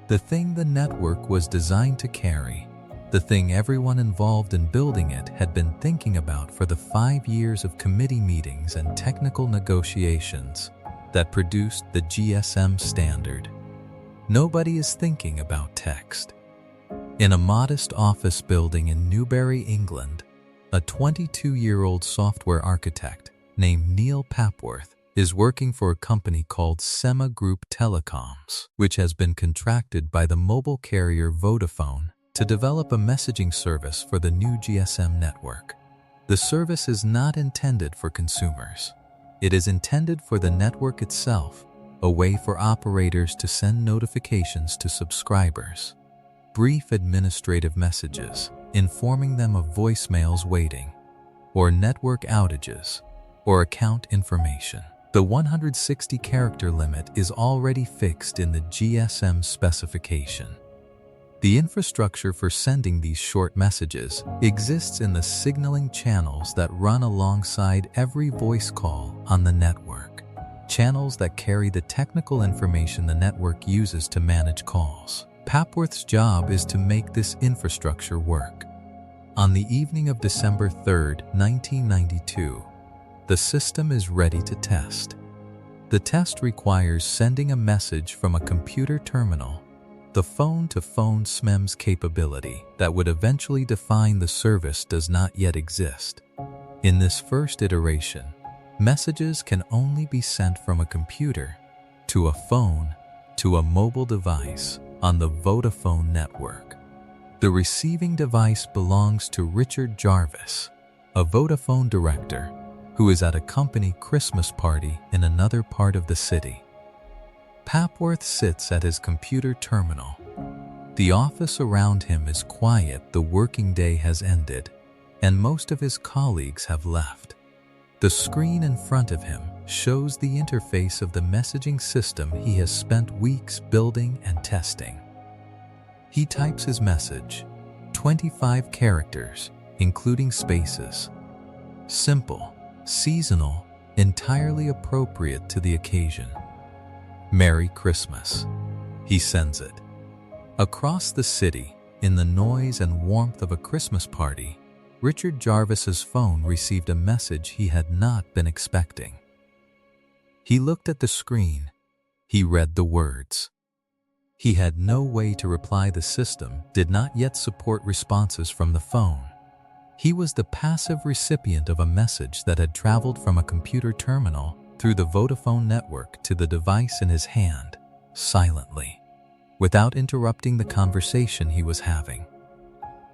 The thing the network was designed to carry, the thing everyone involved in building it had been thinking about for the 5 years of committee meetings and technical negotiations that produced the GSM standard. Nobody is thinking about text. In a modest office building in Newbury, England, a 22-year-old software architect named Neil Papworth is working for a company called Sema Group Telecoms, which has been contracted by the mobile carrier Vodafone to develop a messaging service for the new GSM network. The service is not intended for consumers. It is intended for the network itself, a way for operators to send notifications to subscribers, brief administrative messages informing them of voicemails waiting, or network outages, or account information. The 160-character limit is already fixed in the GSM specification. The infrastructure for sending these short messages exists in the signaling channels that run alongside every voice call on the network, channels that carry the technical information the network uses to manage calls. Papworth's job is to make this infrastructure work. On the evening of December 3, 1992, the system is ready to test. The test requires sending a message from a computer terminal, the phone-to-phone SMEMS capability that would eventually define the service does not yet exist. In this first iteration, Messages can only be sent from a computer to a phone to a mobile device on the Vodafone network. The receiving device belongs to Richard Jarvis, a Vodafone director who is at a company Christmas party in another part of the city. Papworth sits at his computer terminal. The office around him is quiet. The working day has ended, and most of his colleagues have left. The screen in front of him shows the interface of the messaging system he has spent weeks building and testing. He types his message, 25 characters, including spaces. Simple, seasonal, entirely appropriate to the occasion. Merry Christmas. He sends it. Across the city, in the noise and warmth of a Christmas party, Richard Jarvis's phone received a message he had not been expecting. He looked at the screen. He read the words. He had no way to reply. The system did not yet support responses from the phone. He was the passive recipient of a message that had traveled from a computer terminal through the Vodafone network to the device in his hand, silently, without interrupting the conversation he was having,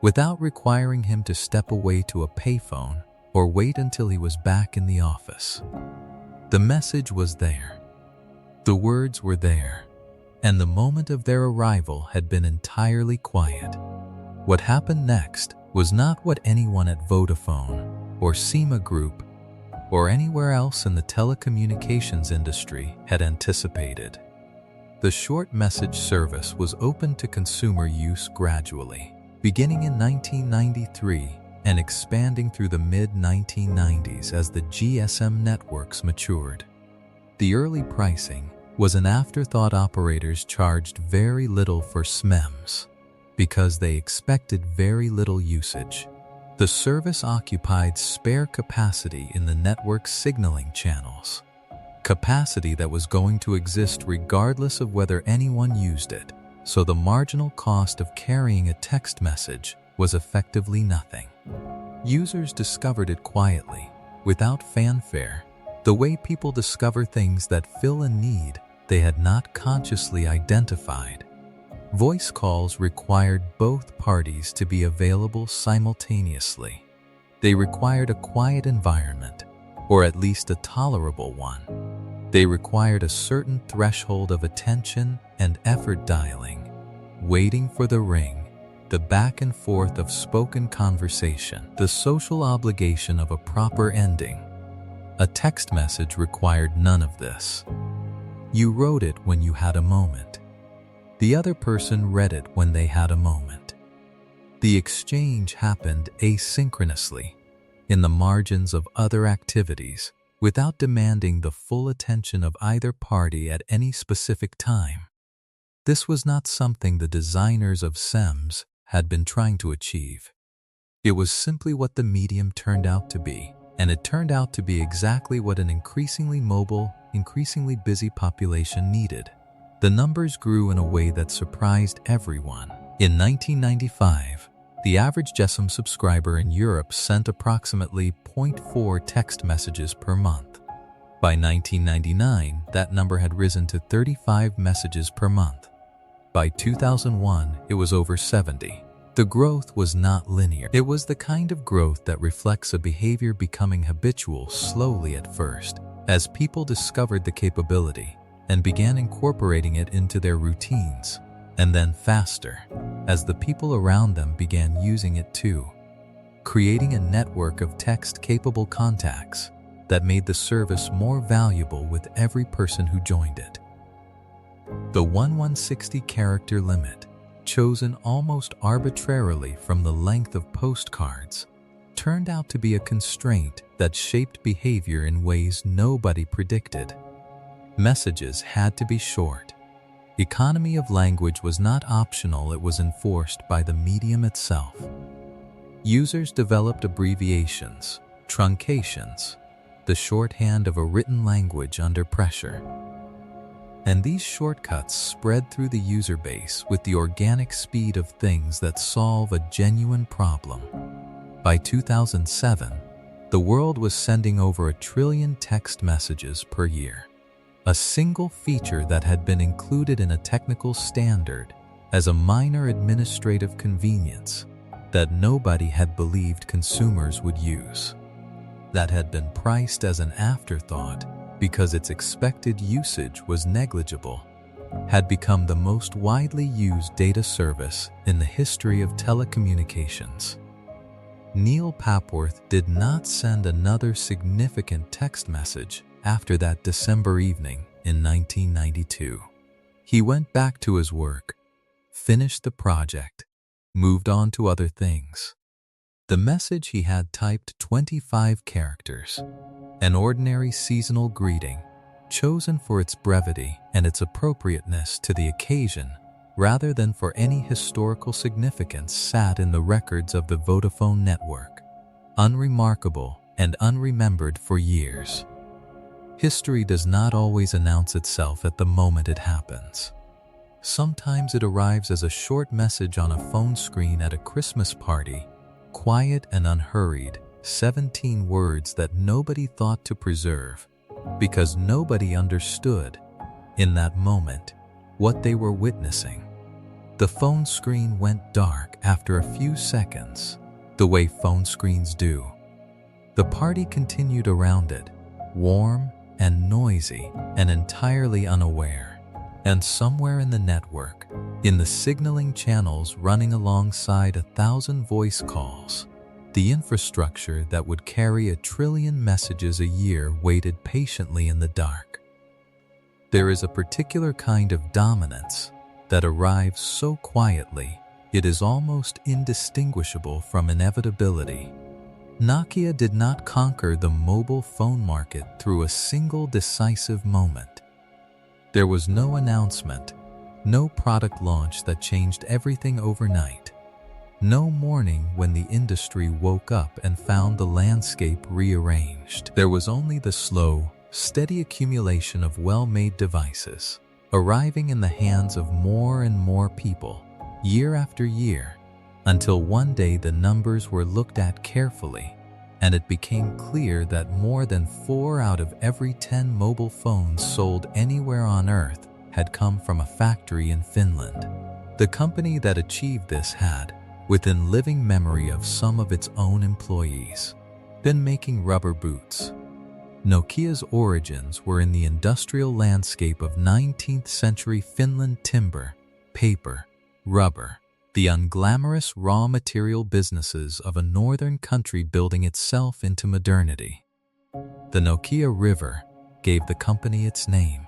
without requiring him to step away to a payphone or wait until he was back in the office. The message was there. The words were there, and the moment of their arrival had been entirely quiet. What happened next was not what anyone at Vodafone or SEMA Group or anywhere else in the telecommunications industry had anticipated. The short message service was opened to consumer use gradually, beginning in 1993 and expanding through the mid-1990s as the GSM networks matured. The early pricing was an afterthought. Operators charged very little for SMEMS because they expected very little usage. The service occupied spare capacity in the network's signaling channels, capacity that was going to exist regardless of whether anyone used it, so the marginal cost of carrying a text message was effectively nothing. Users discovered it quietly, without fanfare, the way people discover things that fill a need they had not consciously identified. Voice calls required both parties to be available simultaneously. They required a quiet environment, or at least a tolerable one. They required a certain threshold of attention and effort. Dialing, waiting for the ring, the back and forth of spoken conversation, the social obligation of a proper ending. A text message required none of this. You wrote it when you had a moment. The other person read it when they had a moment. The exchange happened asynchronously, in the margins of other activities, without demanding the full attention of either party at any specific time. This was not something the designers of SEMS had been trying to achieve. It was simply what the medium turned out to be, and it turned out to be exactly what an increasingly mobile, increasingly busy population needed. The numbers grew in a way that surprised everyone. In 1995, the average GSM subscriber in Europe sent approximately 0.4 text messages per month. By 1999, that number had risen to 35 messages per month. By 2001, it was over 70. The growth was not linear. It was the kind of growth that reflects a behavior becoming habitual slowly at first, as people discovered the capability and began incorporating it into their routines, and then faster, as the people around them began using it too, creating a network of text-capable contacts that made the service more valuable with every person who joined it. The 1160-character limit, chosen almost arbitrarily from the length of postcards, turned out to be a constraint that shaped behavior in ways nobody predicted. Messages had to be short. Economy of language was not optional, it was enforced by the medium itself. Users developed abbreviations, truncations, the shorthand of a written language under pressure. And these shortcuts spread through the user base with the organic speed of things that solve a genuine problem. By 2007, The world was sending over 1 trillion text messages per year, a single feature that had been included in a technical standard as a minor administrative convenience that nobody had believed consumers would use, that had been priced as an afterthought because its expected usage was negligible, had become the most widely used data service in the history of telecommunications. Neil Papworth did not send another significant text message after that December evening in 1992. He went back to his work, finished the project, moved on to other things. The message he had typed 25 characters, an ordinary seasonal greeting, chosen for its brevity and its appropriateness to the occasion rather than for any historical significance, sat in the records of the Vodafone network, unremarkable and unremembered for years. History does not always announce itself at the moment it happens. Sometimes it arrives as a short message on a phone screen at a Christmas party, quiet and unhurried, 17 words that nobody thought to preserve, because nobody understood, in that moment, what they were witnessing. The phone screen went dark after a few seconds, the way phone screens do. The party continued around it, warm and noisy and entirely unaware. And somewhere in the network, in the signaling channels running alongside 1,000 voice calls, the infrastructure that would carry 1 trillion messages a year waited patiently in the dark. There is a particular kind of dominance that arrives so quietly it is almost indistinguishable from inevitability. Nokia did not conquer the mobile phone market through a single decisive moment. There was no announcement, no product launch that changed everything overnight. No morning when the industry woke up and found the landscape rearranged. There was only the slow, steady accumulation of well-made devices, arriving in the hands of more and more people, year after year, until one day the numbers were looked at carefully, and it became clear that more than 4 out of every 10 mobile phones sold anywhere on Earth had come from a factory in Finland. The company that achieved this had, within living memory of some of its own employees, been making rubber boots. Nokia's origins were in the industrial landscape of 19th century Finland: timber, paper, rubber, the unglamorous raw material businesses of a northern country building itself into modernity. The Nokia River gave the company its name.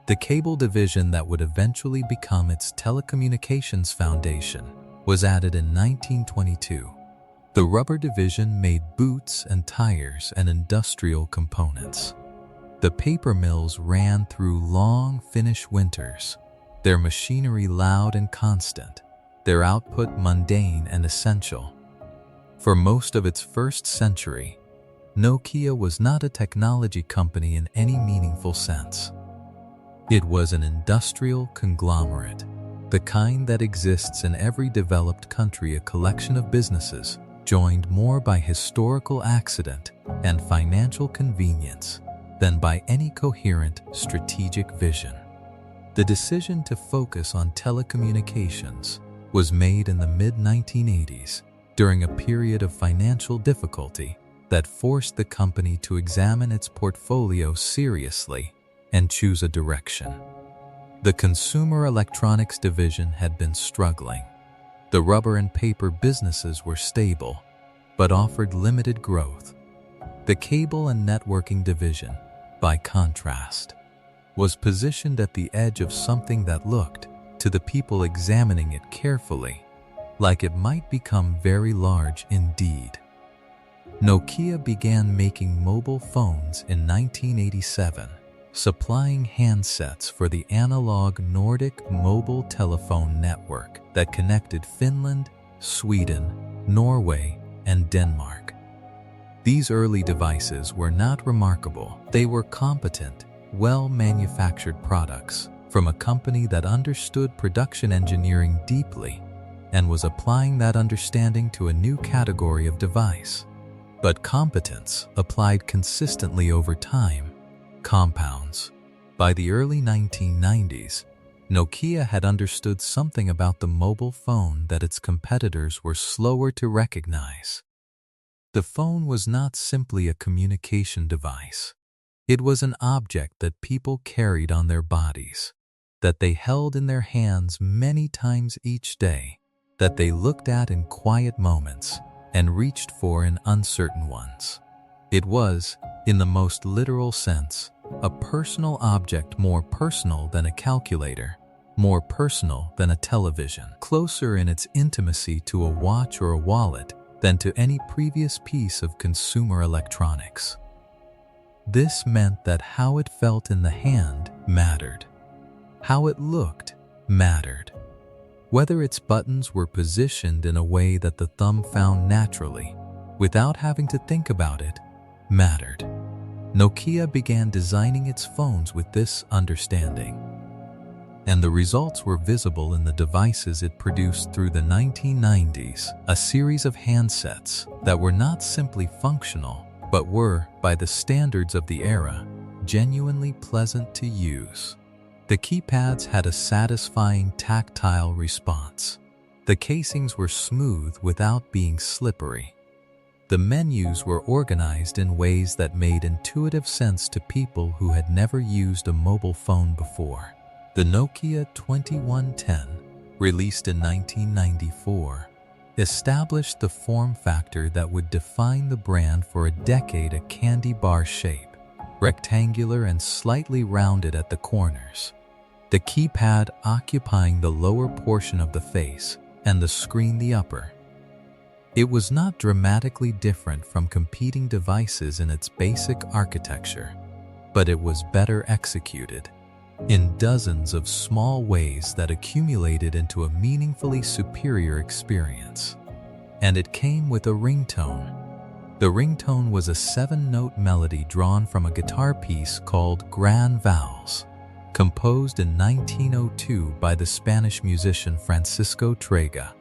The cable division that would eventually become its telecommunications foundation was added in 1922. The rubber division made boots and tires and industrial components. The paper mills ran through long Finnish winters, their machinery loud and constant, their output mundane and essential. For most of its first century, Nokia was not a technology company in any meaningful sense. It was an industrial conglomerate, the kind that exists in every developed country, a collection of businesses joined more by historical accident and financial convenience than by any coherent strategic vision. The decision to focus on telecommunications was made in the mid-1980s during a period of financial difficulty that forced the company to examine its portfolio seriously and choose a direction. The consumer electronics division had been struggling. The rubber and paper businesses were stable, but offered limited growth. The cable and networking division, by contrast, was positioned at the edge of something that looked, to the people examining it carefully, like it might become very large indeed. Nokia began making mobile phones in 1987, supplying handsets for the analog Nordic mobile telephone network that connected Finland, Sweden, Norway, and Denmark. These early devices were not remarkable. They were competent, well-manufactured products from a company that understood production engineering deeply and was applying that understanding to a new category of device. but competence applied consistently over time compounds. By the early 1990s, Nokia had understood something about the mobile phone that its competitors were slower to recognize. The phone was not simply a communication device. It was an object that people carried on their bodies, that they held in their hands many times each day, that they looked at in quiet moments and reached for in uncertain ones. It was, in the most literal sense, a personal object, more personal than a calculator, more personal than a television, closer in its intimacy to a watch or a wallet than to any previous piece of consumer electronics. This meant that how it felt in the hand mattered. How it looked mattered. Whether its buttons were positioned in a way that the thumb found naturally, without having to think about it, mattered. Nokia began designing its phones with this understanding, and the results were visible in the devices it produced through the 1990s, a series of handsets that were not simply functional, but were, by the standards of the era, genuinely pleasant to use. The keypads had a satisfying tactile response. The casings were smooth without being slippery. The menus were organized in ways that made intuitive sense to people who had never used a mobile phone before. The Nokia 2110, released in 1994, established the form factor that would define the brand for a decade: a candy bar shape, rectangular and slightly rounded at the corners, the keypad occupying the lower portion of the face and the screen the upper. It was not dramatically different from competing devices in its basic architecture, but it was better executed in dozens of small ways that accumulated into a meaningfully superior experience. And it came with a ringtone. The ringtone was a 7-note melody drawn from a guitar piece called Gran Vals, composed in 1902 by the Spanish musician Francisco Trega.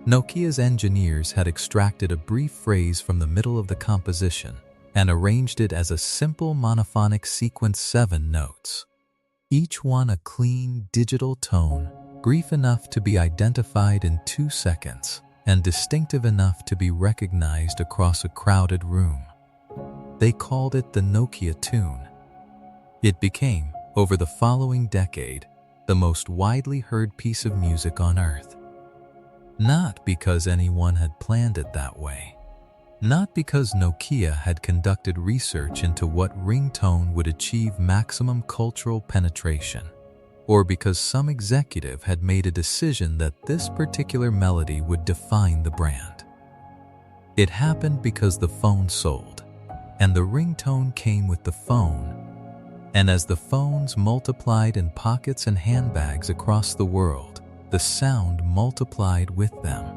Nokia's engineers had extracted a brief phrase from the middle of the composition and arranged it as a simple monophonic sequence, 7 notes, each one a clean digital tone, brief enough to be identified in 2 seconds and distinctive enough to be recognized across a crowded room. They called it the Nokia tune. It became, over the following decade, the most widely heard piece of music on Earth. Not because anyone had planned it that way. Not because Nokia had conducted research into what ringtone would achieve maximum cultural penetration, or because some executive had made a decision that this particular melody would define the brand. It happened because the phone sold, and the ringtone came with the phone. And as the phones multiplied in pockets and handbags across the world, the sound multiplied with them.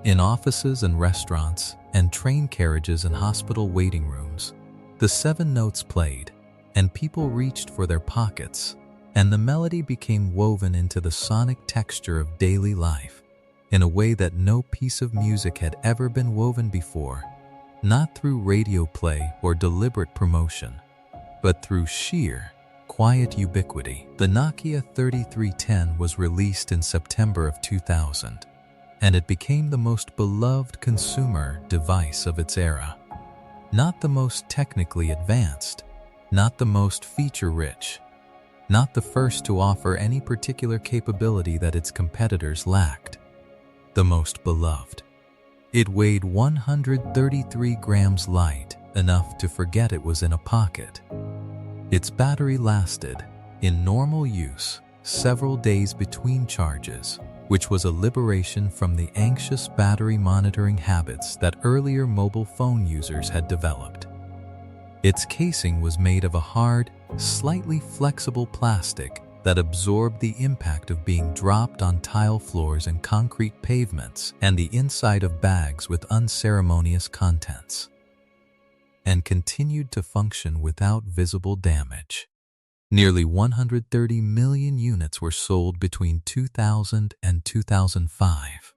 In offices and restaurants, and train carriages and hospital waiting rooms, the 7 notes played, and people reached for their pockets, and the melody became woven into the sonic texture of daily life in a way that no piece of music had ever been woven before, not through radio play or deliberate promotion, but through sheer, quiet ubiquity. The Nokia 3310 was released in September of 2000, and it became the most beloved consumer device of its era. Not the most technically advanced, not the most feature-rich, not the first to offer any particular capability that its competitors lacked. The most beloved. It weighed 133 grams light, enough to forget it was in a pocket. Its battery lasted, in normal use, several days between charges, which was a liberation from the anxious battery monitoring habits that earlier mobile phone users had developed. Its casing was made of a hard, slightly flexible plastic that absorbed the impact of being dropped on tile floors and concrete pavements and the inside of bags with unceremonious contents, and continued to function without visible damage. Nearly 130 million units were sold between 2000 and 2005.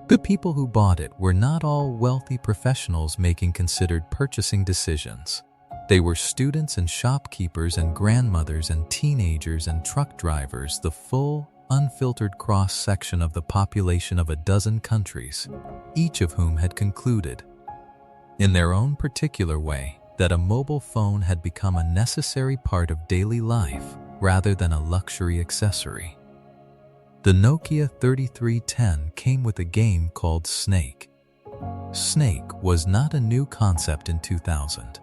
The people who bought it were not all wealthy professionals making considered purchasing decisions. They were students and shopkeepers and grandmothers and teenagers and truck drivers, the full, unfiltered cross-section of the population of a dozen countries, each of whom had concluded, in their own particular way, that a mobile phone had become a necessary part of daily life rather than a luxury accessory. The Nokia 3310 came with a game called Snake. Snake was not a new concept in 2000.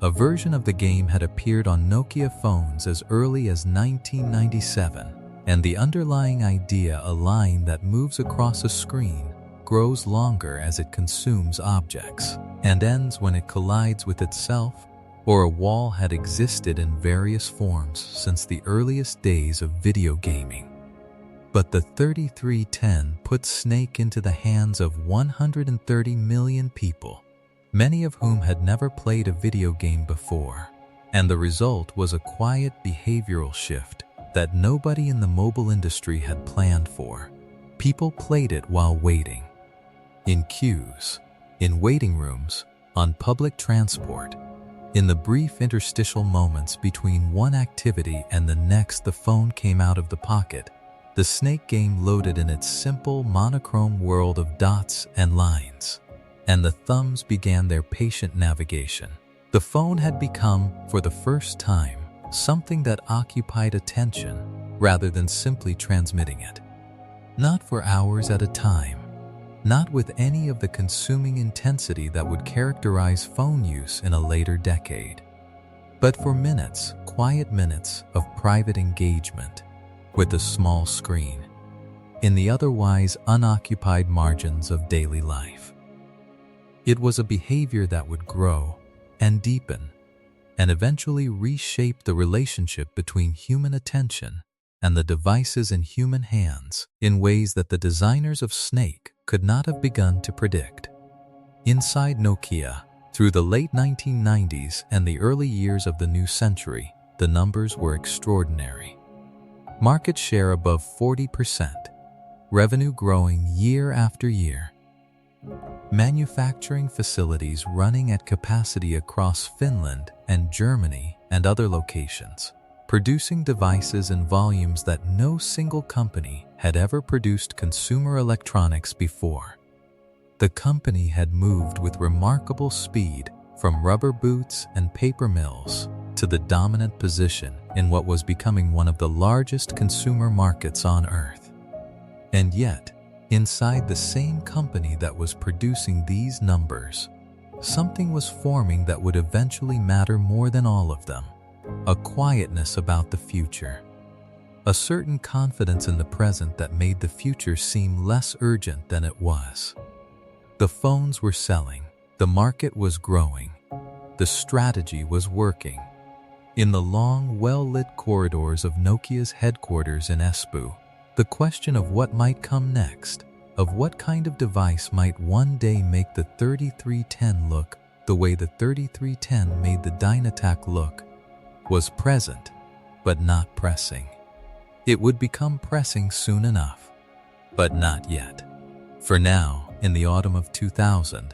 A version of the game had appeared on Nokia phones as early as 1997, and the underlying idea, a line that moves across a screen, grows longer as it consumes objects, and ends when it collides with itself, or a wall, had existed in various forms since the earliest days of video gaming. But the 3310 put Snake into the hands of 130 million people, many of whom had never played a video game before, and the result was a quiet behavioral shift that nobody in the mobile industry had planned for. People played it while waiting. In queues, in waiting rooms, on public transport. In the brief interstitial moments between one activity and the next, the phone came out of the pocket. The Snake game loaded in its simple, monochrome world of dots and lines, and the thumbs began their patient navigation. The phone had become, for the first time, something that occupied attention rather than simply transmitting it. Not for hours at a time, not with any of the consuming intensity that would characterize phone use in a later decade, but for minutes, quiet minutes of private engagement with a small screen in the otherwise unoccupied margins of daily life. It was a behavior that would grow and deepen and eventually reshape the relationship between human attention and the devices in human hands in ways that the designers of Snake could not have begun to predict. Inside Nokia, through the late 1990s and the early years of the new century, the numbers were extraordinary. Market share above 40%, revenue growing year after year. Manufacturing facilities running at capacity across Finland and Germany and other locations, producing devices in volumes that no single company had ever produced consumer electronics before. The company had moved with remarkable speed from rubber boots and paper mills to the dominant position in what was becoming one of the largest consumer markets on Earth. And yet, inside the same company that was producing these numbers, something was forming that would eventually matter more than all of them. A quietness about the future. A certain confidence in the present that made the future seem less urgent than it was. The phones were selling. The market was growing. The strategy was working. In the long, well-lit corridors of Nokia's headquarters in Espoo, the question of what might come next, of what kind of device might one day make the 3310 look the way the 3310 made the Dynatac look, was present, but not pressing. It would become pressing soon enough, but not yet. For now, in the autumn of 2000,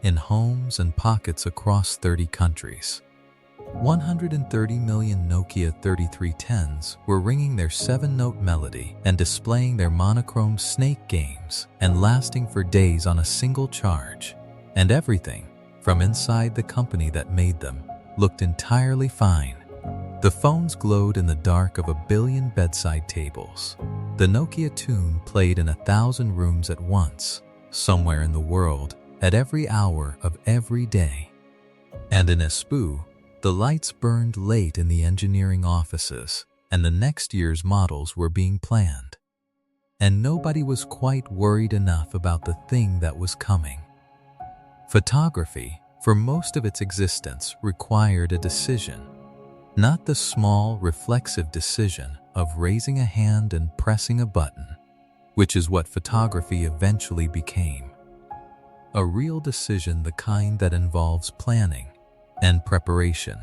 in homes and pockets across 30 countries, 130 million Nokia 3310s were ringing their 7-note melody and displaying their monochrome Snake games and lasting for days on a single charge. And everything, from inside the company that made them, looked entirely fine. The phones glowed in the dark of a billion bedside tables. The Nokia tune played in 1,000 rooms at once, somewhere in the world, at every hour of every day. And in Espoo, the lights burned late in the engineering offices, and the next year's models were being planned. And nobody was quite worried enough about the thing that was coming. Photography, for most of its existence, required a decision. Not the small, reflexive decision of raising a hand and pressing a button, which is what photography eventually became. A real decision, the kind that involves planning and preparation,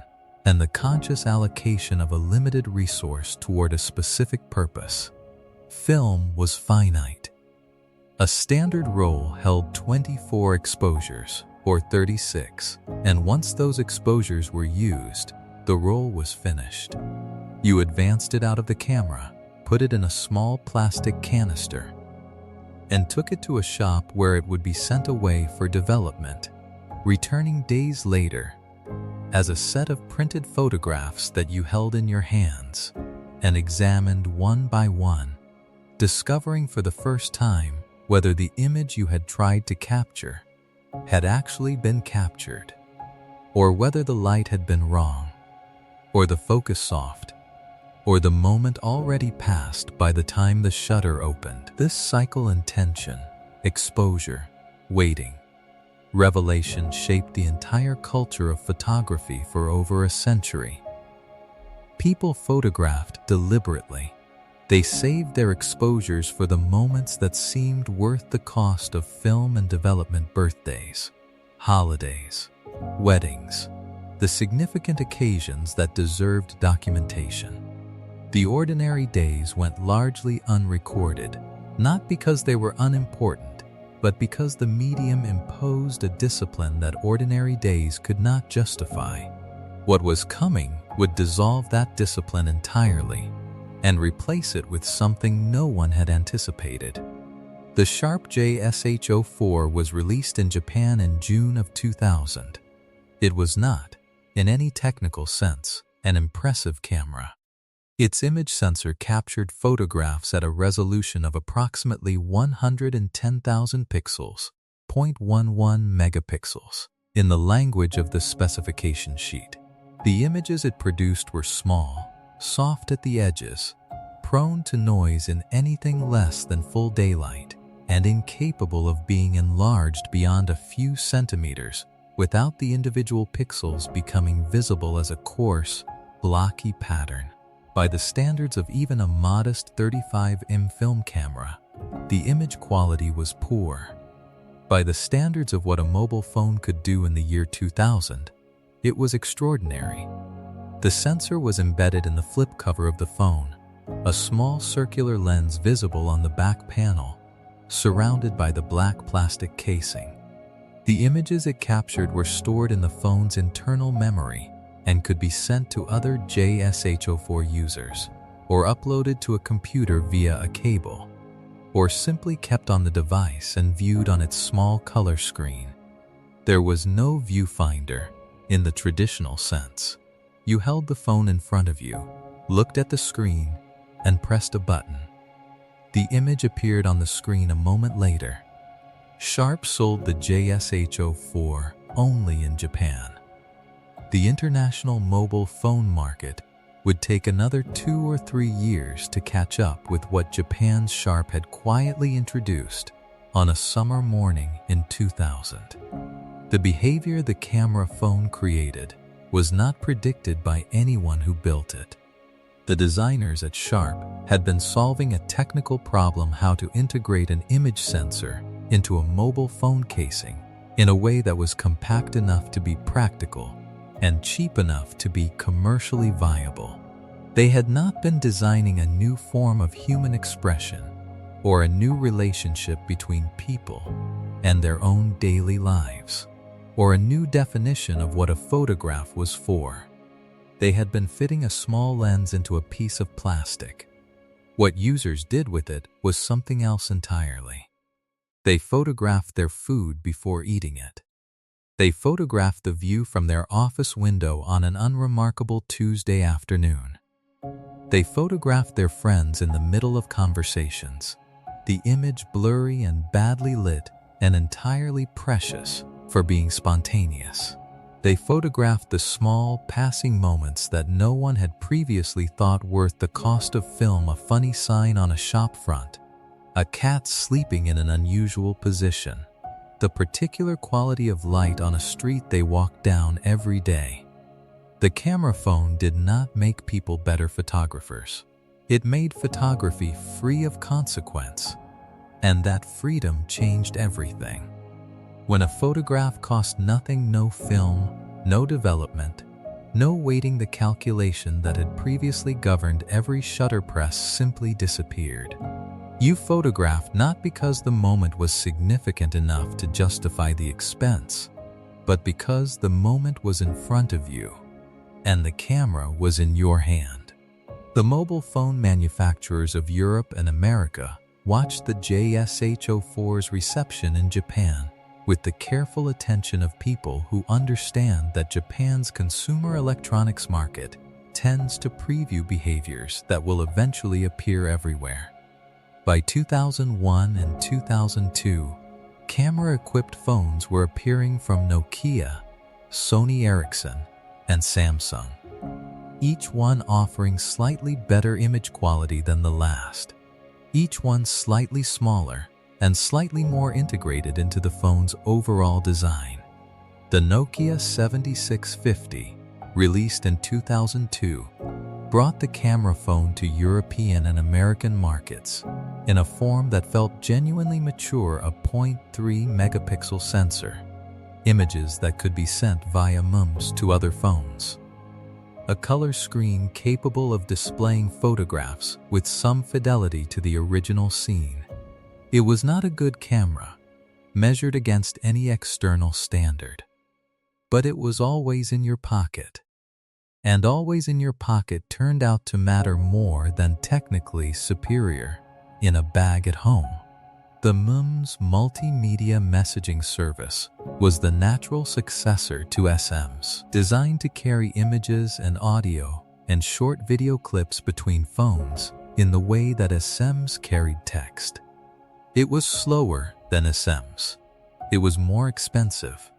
and the conscious allocation of a limited resource toward a specific purpose. Film was finite. A standard roll held 24 exposures, or 36, and once those exposures were used, the roll was finished. You advanced it out of the camera, put it in a small plastic canister, and took it to a shop where it would be sent away for development, returning days later as a set of printed photographs that you held in your hands and examined one by one, discovering for the first time whether the image you had tried to capture had actually been captured, or whether the light had been wrong, or the focus soft, or the moment already passed by the time the shutter opened. This cycle and tension, exposure, waiting, revelation shaped the entire culture of photography for over a century. People photographed deliberately. They saved their exposures for the moments that seemed worth the cost of film and development: birthdays, holidays, weddings, the significant occasions that deserved documentation. The ordinary days went largely unrecorded, not because they were unimportant, but because the medium imposed a discipline that ordinary days could not justify. What was coming would dissolve that discipline entirely and replace it with something no one had anticipated. The Sharp JSH-04 was released in Japan in June of 2000. It was not, in any technical sense, an impressive camera. Its image sensor captured photographs at a resolution of approximately 110,000 pixels, 0.11 megapixels, in the language of the specification sheet. The images it produced were small, soft at the edges, prone to noise in anything less than full daylight, and incapable of being enlarged beyond a few centimeters without the individual pixels becoming visible as a coarse, blocky pattern. By the standards of even a modest 35mm film camera, the image quality was poor. By the standards of what a mobile phone could do in the year 2000, it was extraordinary. The sensor was embedded in the flip cover of the phone, a small circular lens visible on the back panel, surrounded by the black plastic casing. The images it captured were stored in the phone's internal memory and could be sent to other JSH-04 users, or uploaded to a computer via a cable, or simply kept on the device and viewed on its small color screen. There was no viewfinder in the traditional sense. You held the phone in front of you, looked at the screen, and pressed a button. The image appeared on the screen a moment later. Sharp sold the JSH-04 only in Japan. The international mobile phone market would take another 2 or 3 years to catch up with what Japan's Sharp had quietly introduced on a summer morning in 2000. The behavior the camera phone created was not predicted by anyone who built it. The designers at Sharp had been solving a technical problem: how to integrate an image sensor into a mobile phone casing in a way that was compact enough to be practical and cheap enough to be commercially viable. They had not been designing a new form of human expression or a new relationship between people and their own daily lives, or a new definition of what a photograph was for. They had been fitting a small lens into a piece of plastic. What users did with it was something else entirely. They photographed their food before eating it. They photographed the view from their office window on an unremarkable Tuesday afternoon. They photographed their friends in the middle of conversations, the image blurry and badly lit and entirely precious for being spontaneous. They photographed the small, passing moments that no one had previously thought worth the cost of film: a funny sign on a shop front, a cat sleeping in an unusual position, the particular quality of light on a street they walked down every day. The camera phone did not make people better photographers. It made photography free of consequence, and that freedom changed everything. When a photograph cost nothing, no film, no development, no waiting, the calculation that had previously governed every shutter press simply disappeared. You photographed not because the moment was significant enough to justify the expense, but because the moment was in front of you and the camera was in your hand. The mobile phone manufacturers of Europe and America watched the JSH-04's reception in Japan with the careful attention of people who understand that Japan's consumer electronics market tends to preview behaviors that will eventually appear everywhere. By 2001 and 2002, camera-equipped phones were appearing from Nokia, Sony Ericsson, and Samsung, each one offering slightly better image quality than the last, each one slightly smaller and slightly more integrated into the phone's overall design. The Nokia 7650, released in 2002, brought the camera phone to European and American markets in a form that felt genuinely mature: a 0.3 megapixel sensor, images that could be sent via MMS to other phones, a color screen capable of displaying photographs with some fidelity to the original scene. It was not a good camera, measured against any external standard, but it was always in your pocket. And always in your pocket turned out to matter more than technically superior in a bag at home. The MMS multimedia messaging service was the natural successor to SM's, designed to carry images and audio and short video clips between phones in the way that SM's carried text. It was slower than SM's. It was more expensive.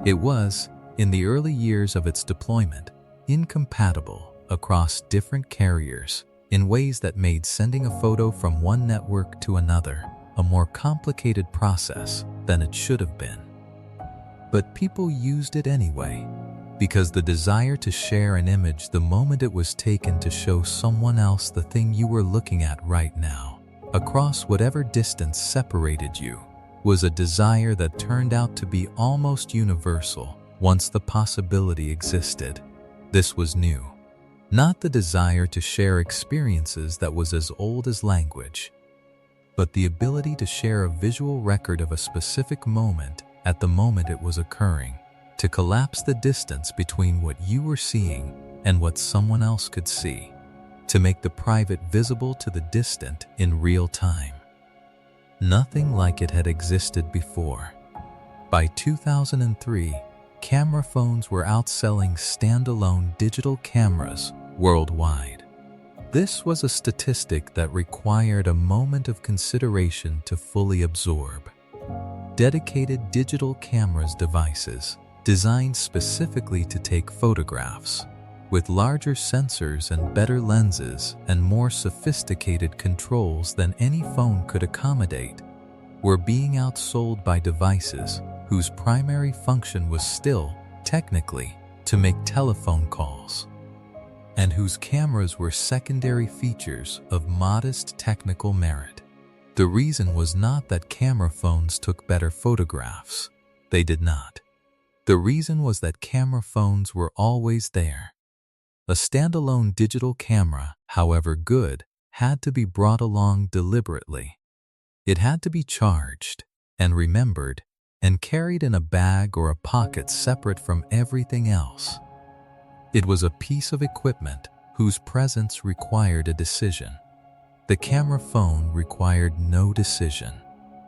It was, in the early years of its deployment, incompatible across different carriers in ways that made sending a photo from one network to another a more complicated process than it should have been. But people used it anyway, because the desire to share an image the moment it was taken to show someone else the thing you were looking at right now, across whatever distance separated you, was a desire that turned out to be almost universal once the possibility existed. This was new. Not the desire to share experiences that was as old as language, but the ability to share a visual record of a specific moment at the moment it was occurring, to collapse the distance between what you were seeing and what someone else could see, to make the private visible to the distant in real time. Nothing like it had existed before. By 2003, camera phones were outselling standalone digital cameras worldwide. This was a statistic that required a moment of consideration to fully absorb. Dedicated digital cameras devices, designed specifically to take photographs, with larger sensors and better lenses and more sophisticated controls than any phone could accommodate, were being outsold by devices whose primary function was still, technically, to make telephone calls, and whose cameras were secondary features of modest technical merit. The reason was not that camera phones took better photographs. They did not. The reason was that camera phones were always there. A standalone digital camera, however good, had to be brought along deliberately. It had to be charged and remembered and carried in a bag or a pocket separate from everything else. It was a piece of equipment whose presence required a decision. The camera phone required no decision.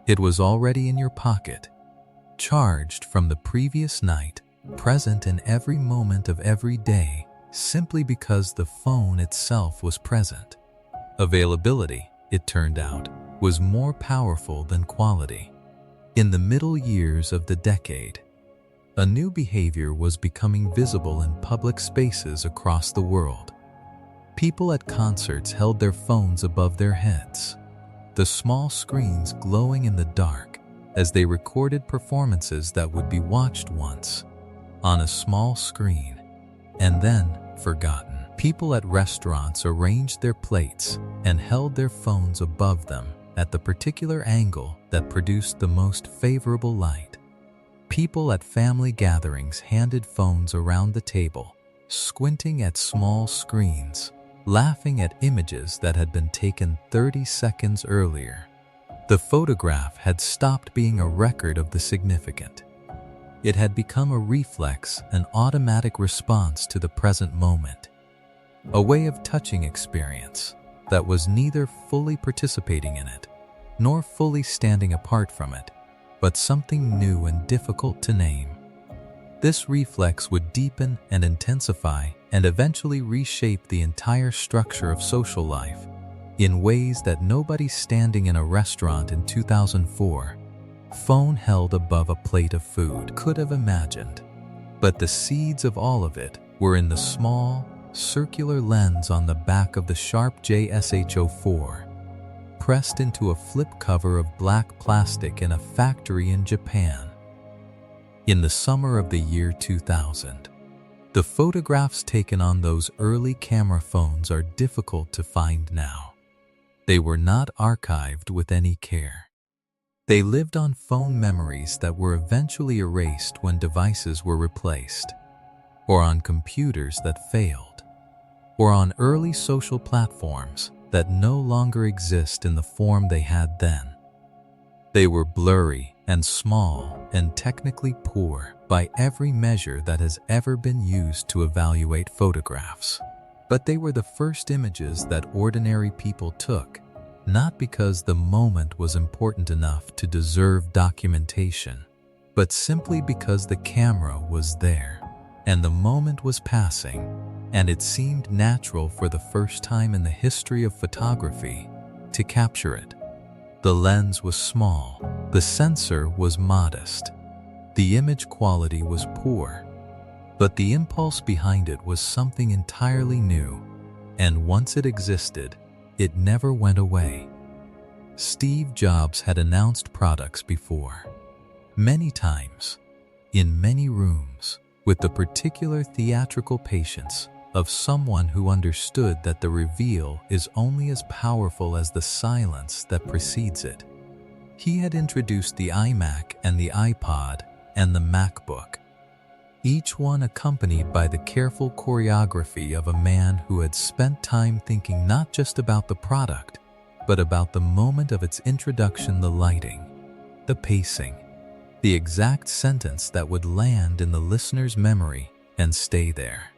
It was already in your pocket, charged from the previous night, present in every moment of every day, simply because the phone itself was present. Availability, it turned out, was more powerful than quality. In the middle years of the decade, a new behavior was becoming visible in public spaces across the world. People at concerts held their phones above their heads, the small screens glowing in the dark as they recorded performances that would be watched once on a small screen and then forgotten. People at restaurants arranged their plates and held their phones above them at the particular angle that produced the most favorable light. People at family gatherings handed phones around the table, squinting at small screens, laughing at images that had been taken 30 seconds earlier. The photograph had stopped being a record of the significant. It had become a reflex, an automatic response to the present moment, a way of touching experience that was neither fully participating in it nor fully standing apart from it, but something new and difficult to name. This reflex would deepen and intensify and eventually reshape the entire structure of social life in ways that nobody standing in a restaurant in 2004, phone held above a plate of food, could have imagined. But the seeds of all of it were in the small, circular lens on the back of the Sharp JSH04, pressed into a flip cover of black plastic in a factory in Japan. In the summer of the year 2000, the photographs taken on those early camera phones are difficult to find now. They were not archived with any care. They lived on phone memories that were eventually erased when devices were replaced, or on computers that failed, or on early social platforms that no longer exist in the form they had then. They were blurry and small and technically poor by every measure that has ever been used to evaluate photographs. But they were the first images that ordinary people took, not because the moment was important enough to deserve documentation, but simply because the camera was there, and the moment was passing, and it seemed natural for the first time in the history of photography to capture it. The lens was small, the sensor was modest, the image quality was poor, but the impulse behind it was something entirely new, and once it existed, it never went away. Steve Jobs had announced products before, many times, in many rooms, with the particular theatrical patience of someone who understood that the reveal is only as powerful as the silence that precedes it. He had introduced the iMac and the iPod and the MacBook, each one accompanied by the careful choreography of a man who had spent time thinking not just about the product, but about the moment of its introduction, the lighting, the pacing, the exact sentence that would land in the listener's memory and stay there.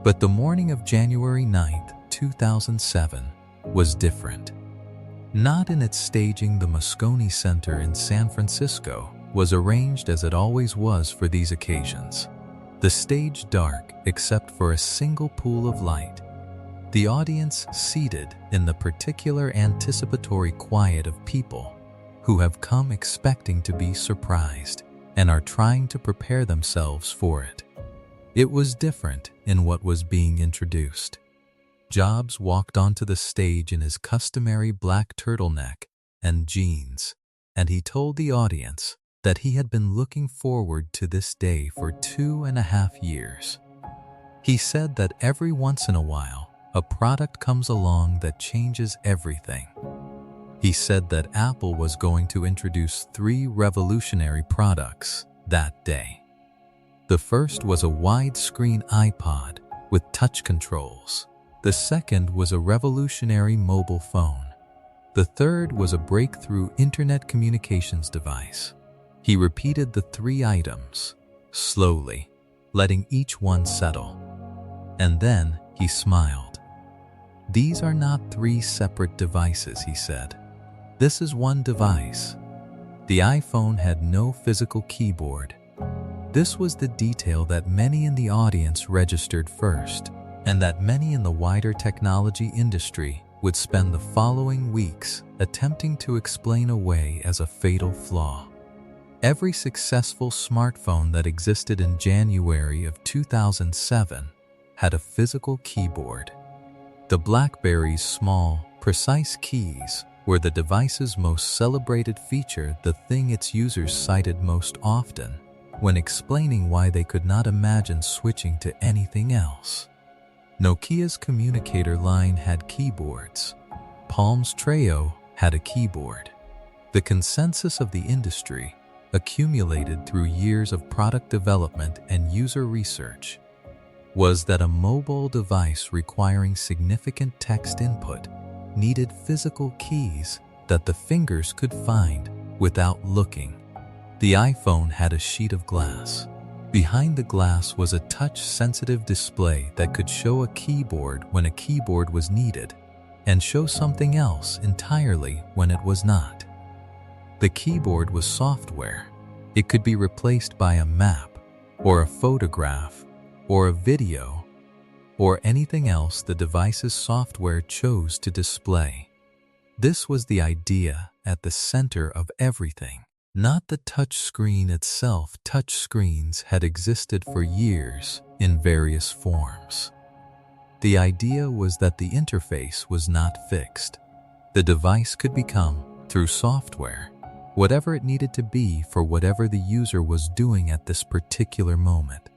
But the morning of January 9th, 2007 was different. Not in its staging. The Moscone Center in San Francisco was arranged as it always was for these occasions. The stage dark except for a single pool of light. The audience seated in the particular anticipatory quiet of people who have come expecting to be surprised and are trying to prepare themselves for it. It was different in what was being introduced. Jobs walked onto the stage in his customary black turtleneck and jeans, and he told the audience that he had been looking forward to this day for 2.5 years. He said that every once in a while, a product comes along that changes everything. He said that Apple was going to introduce 3 revolutionary products that day. The first was a widescreen iPod with touch controls. The second was a revolutionary mobile phone. The third was a breakthrough internet communications device. He repeated the 3 items, slowly, letting each one settle. And then he smiled. "These are not 3 separate devices," he said. "This is one device." The iPhone had no physical keyboard. This was the detail that many in the audience registered first, and that many in the wider technology industry would spend the following weeks attempting to explain away as a fatal flaw. Every successful smartphone that existed in January of 2007 had a physical keyboard. The BlackBerry's small, precise keys were the device's most celebrated feature, the thing its users cited most often when explaining why they could not imagine switching to anything else. Nokia's communicator line had keyboards. Palm's Treo had a keyboard. The consensus of the industry, accumulated through years of product development and user research, was that a mobile device requiring significant text input needed physical keys that the fingers could find without looking. The iPhone had a sheet of glass. Behind the glass was a touch-sensitive display that could show a keyboard when a keyboard was needed and show something else entirely when it was not. The keyboard was software. It could be replaced by a map, or a photograph, or a video, or anything else the device's software chose to display. This was the idea at the center of everything, not the touch screen itself. Touch screens had existed for years in various forms. The idea was that the interface was not fixed. The device could become, through software, whatever it needed to be for whatever the user was doing at this particular moment.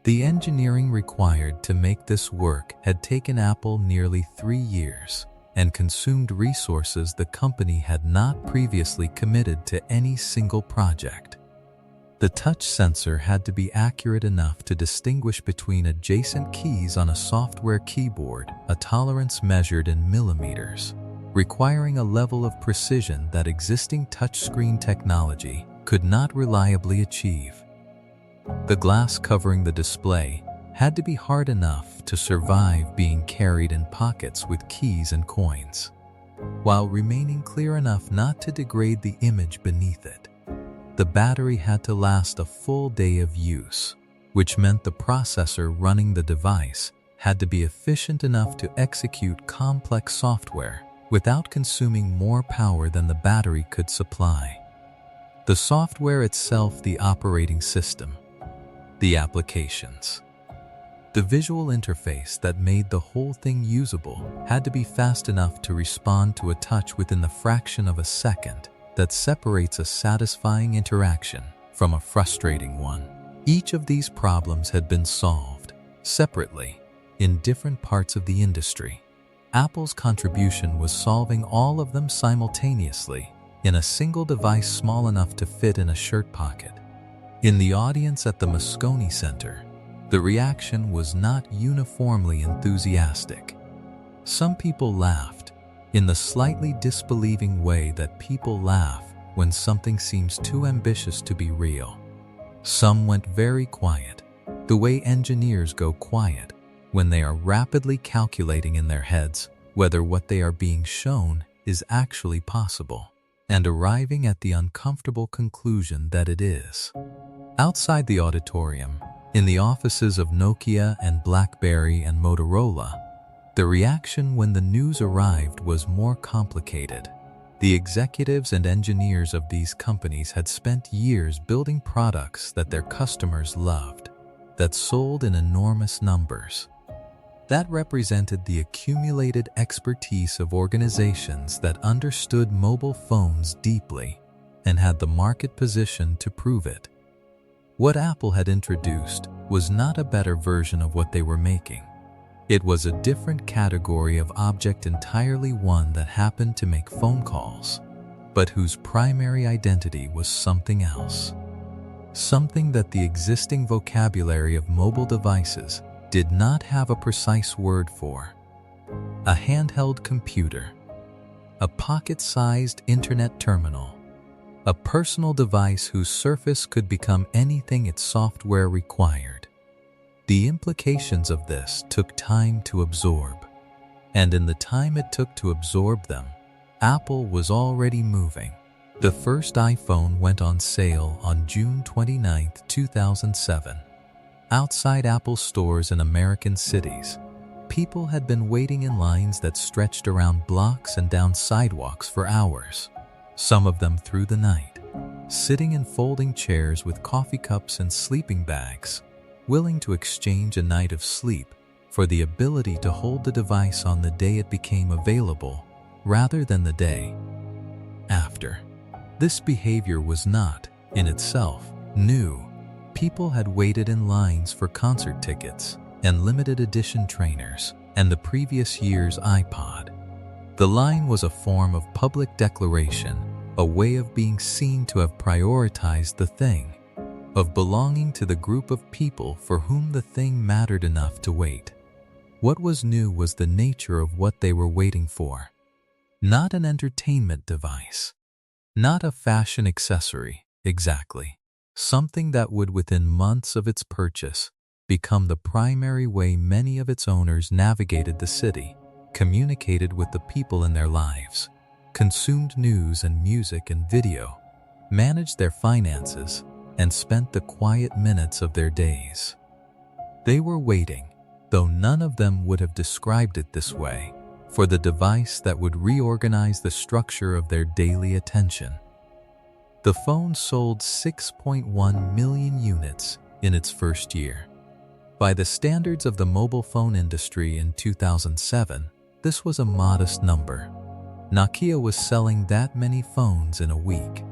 The engineering required to make this work had taken Apple nearly 3 years and consumed resources the company had not previously committed to any single project. The touch sensor had to be accurate enough to distinguish between adjacent keys on a software keyboard, a tolerance measured in millimeters, requiring a level of precision that existing touchscreen technology could not reliably achieve. The glass covering the display had to be hard enough to survive being carried in pockets with keys and coins, while remaining clear enough not to degrade the image beneath it. The battery had to last a full day of use, which meant the processor running the device had to be efficient enough to execute complex software without consuming more power than the battery could supply. The software itself, the operating system, the applications. The visual interface that made the whole thing usable had to be fast enough to respond to a touch within the fraction of a second that separates a satisfying interaction from a frustrating one. Each of these problems had been solved separately in different parts of the industry. Apple's contribution was solving all of them simultaneously in a single device small enough to fit in a shirt pocket. In the audience at the Moscone Center, the reaction was not uniformly enthusiastic. Some people laughed in the slightly disbelieving way that people laugh when something seems too ambitious to be real. Some went very quiet, the way engineers go quiet when they are rapidly calculating in their heads whether what they are being shown is actually possible, and arriving at the uncomfortable conclusion that it is. Outside the auditorium, in the offices of Nokia and BlackBerry and Motorola, the reaction when the news arrived was more complicated. The executives and engineers of these companies had spent years building products that their customers loved, that sold in enormous numbers. That represented the accumulated expertise of organizations that understood mobile phones deeply and had the market position to prove it. What Apple had introduced was not a better version of what they were making. It was a different category of object entirely, one that happened to make phone calls, but whose primary identity was something else. Something that the existing vocabulary of mobile devices did not have a precise word for. A handheld computer, a pocket-sized internet terminal, a personal device whose surface could become anything its software required. The implications of this took time to absorb, and in the time it took to absorb them, Apple was already moving. The first iPhone went on sale on June 29, 2007. Outside Apple stores in American cities, people had been waiting in lines that stretched around blocks and down sidewalks for hours, some of them through the night, sitting in folding chairs with coffee cups and sleeping bags, willing to exchange a night of sleep for the ability to hold the device on the day it became available rather than the day after. This behavior was not, in itself, new. People had waited in lines for concert tickets and limited edition trainers and the previous year's iPod. The line was a form of public declaration, a way of being seen to have prioritized the thing, of belonging to the group of people for whom the thing mattered enough to wait. What was new was the nature of what they were waiting for. Not an entertainment device. Not a fashion accessory, exactly. Something that would, within months of its purchase, become the primary way many of its owners navigated the city, communicated with the people in their lives, consumed news and music and video, managed their finances, and spent the quiet minutes of their days. They were waiting, though none of them would have described it this way, for the device that would reorganize the structure of their daily attention. The phone sold 6.1 million units in its first year. By the standards of the mobile phone industry in 2007, this was a modest number. Nokia was selling that many phones in a week.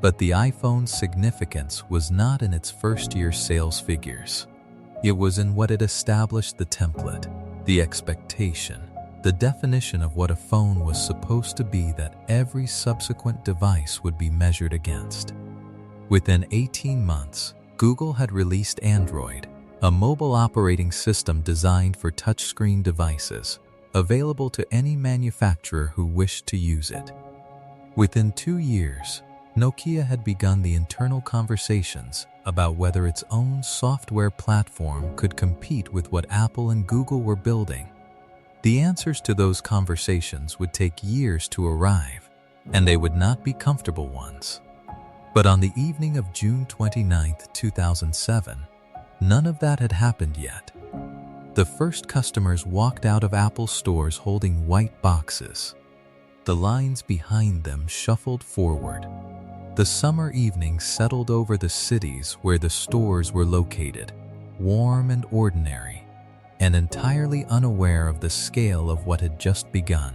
But the iPhone's significance was not in its first-year sales figures. It was in what it established the template, the expectation, the definition of what a phone was supposed to be that every subsequent device would be measured against. Within 18 months, Google had released Android, a mobile operating system designed for touchscreen devices, available to any manufacturer who wished to use it. Within 2 years, Nokia had begun the internal conversations about whether its own software platform could compete with what Apple and Google were building. The answers to those conversations would take years to arrive, and they would not be comfortable ones. But on the evening of June 29, 2007, none of that had happened yet. The first customers walked out of Apple stores holding white boxes. The lines behind them shuffled forward. The summer evenings settled over the cities where the stores were located, warm and ordinary, and entirely unaware of the scale of what had just begun.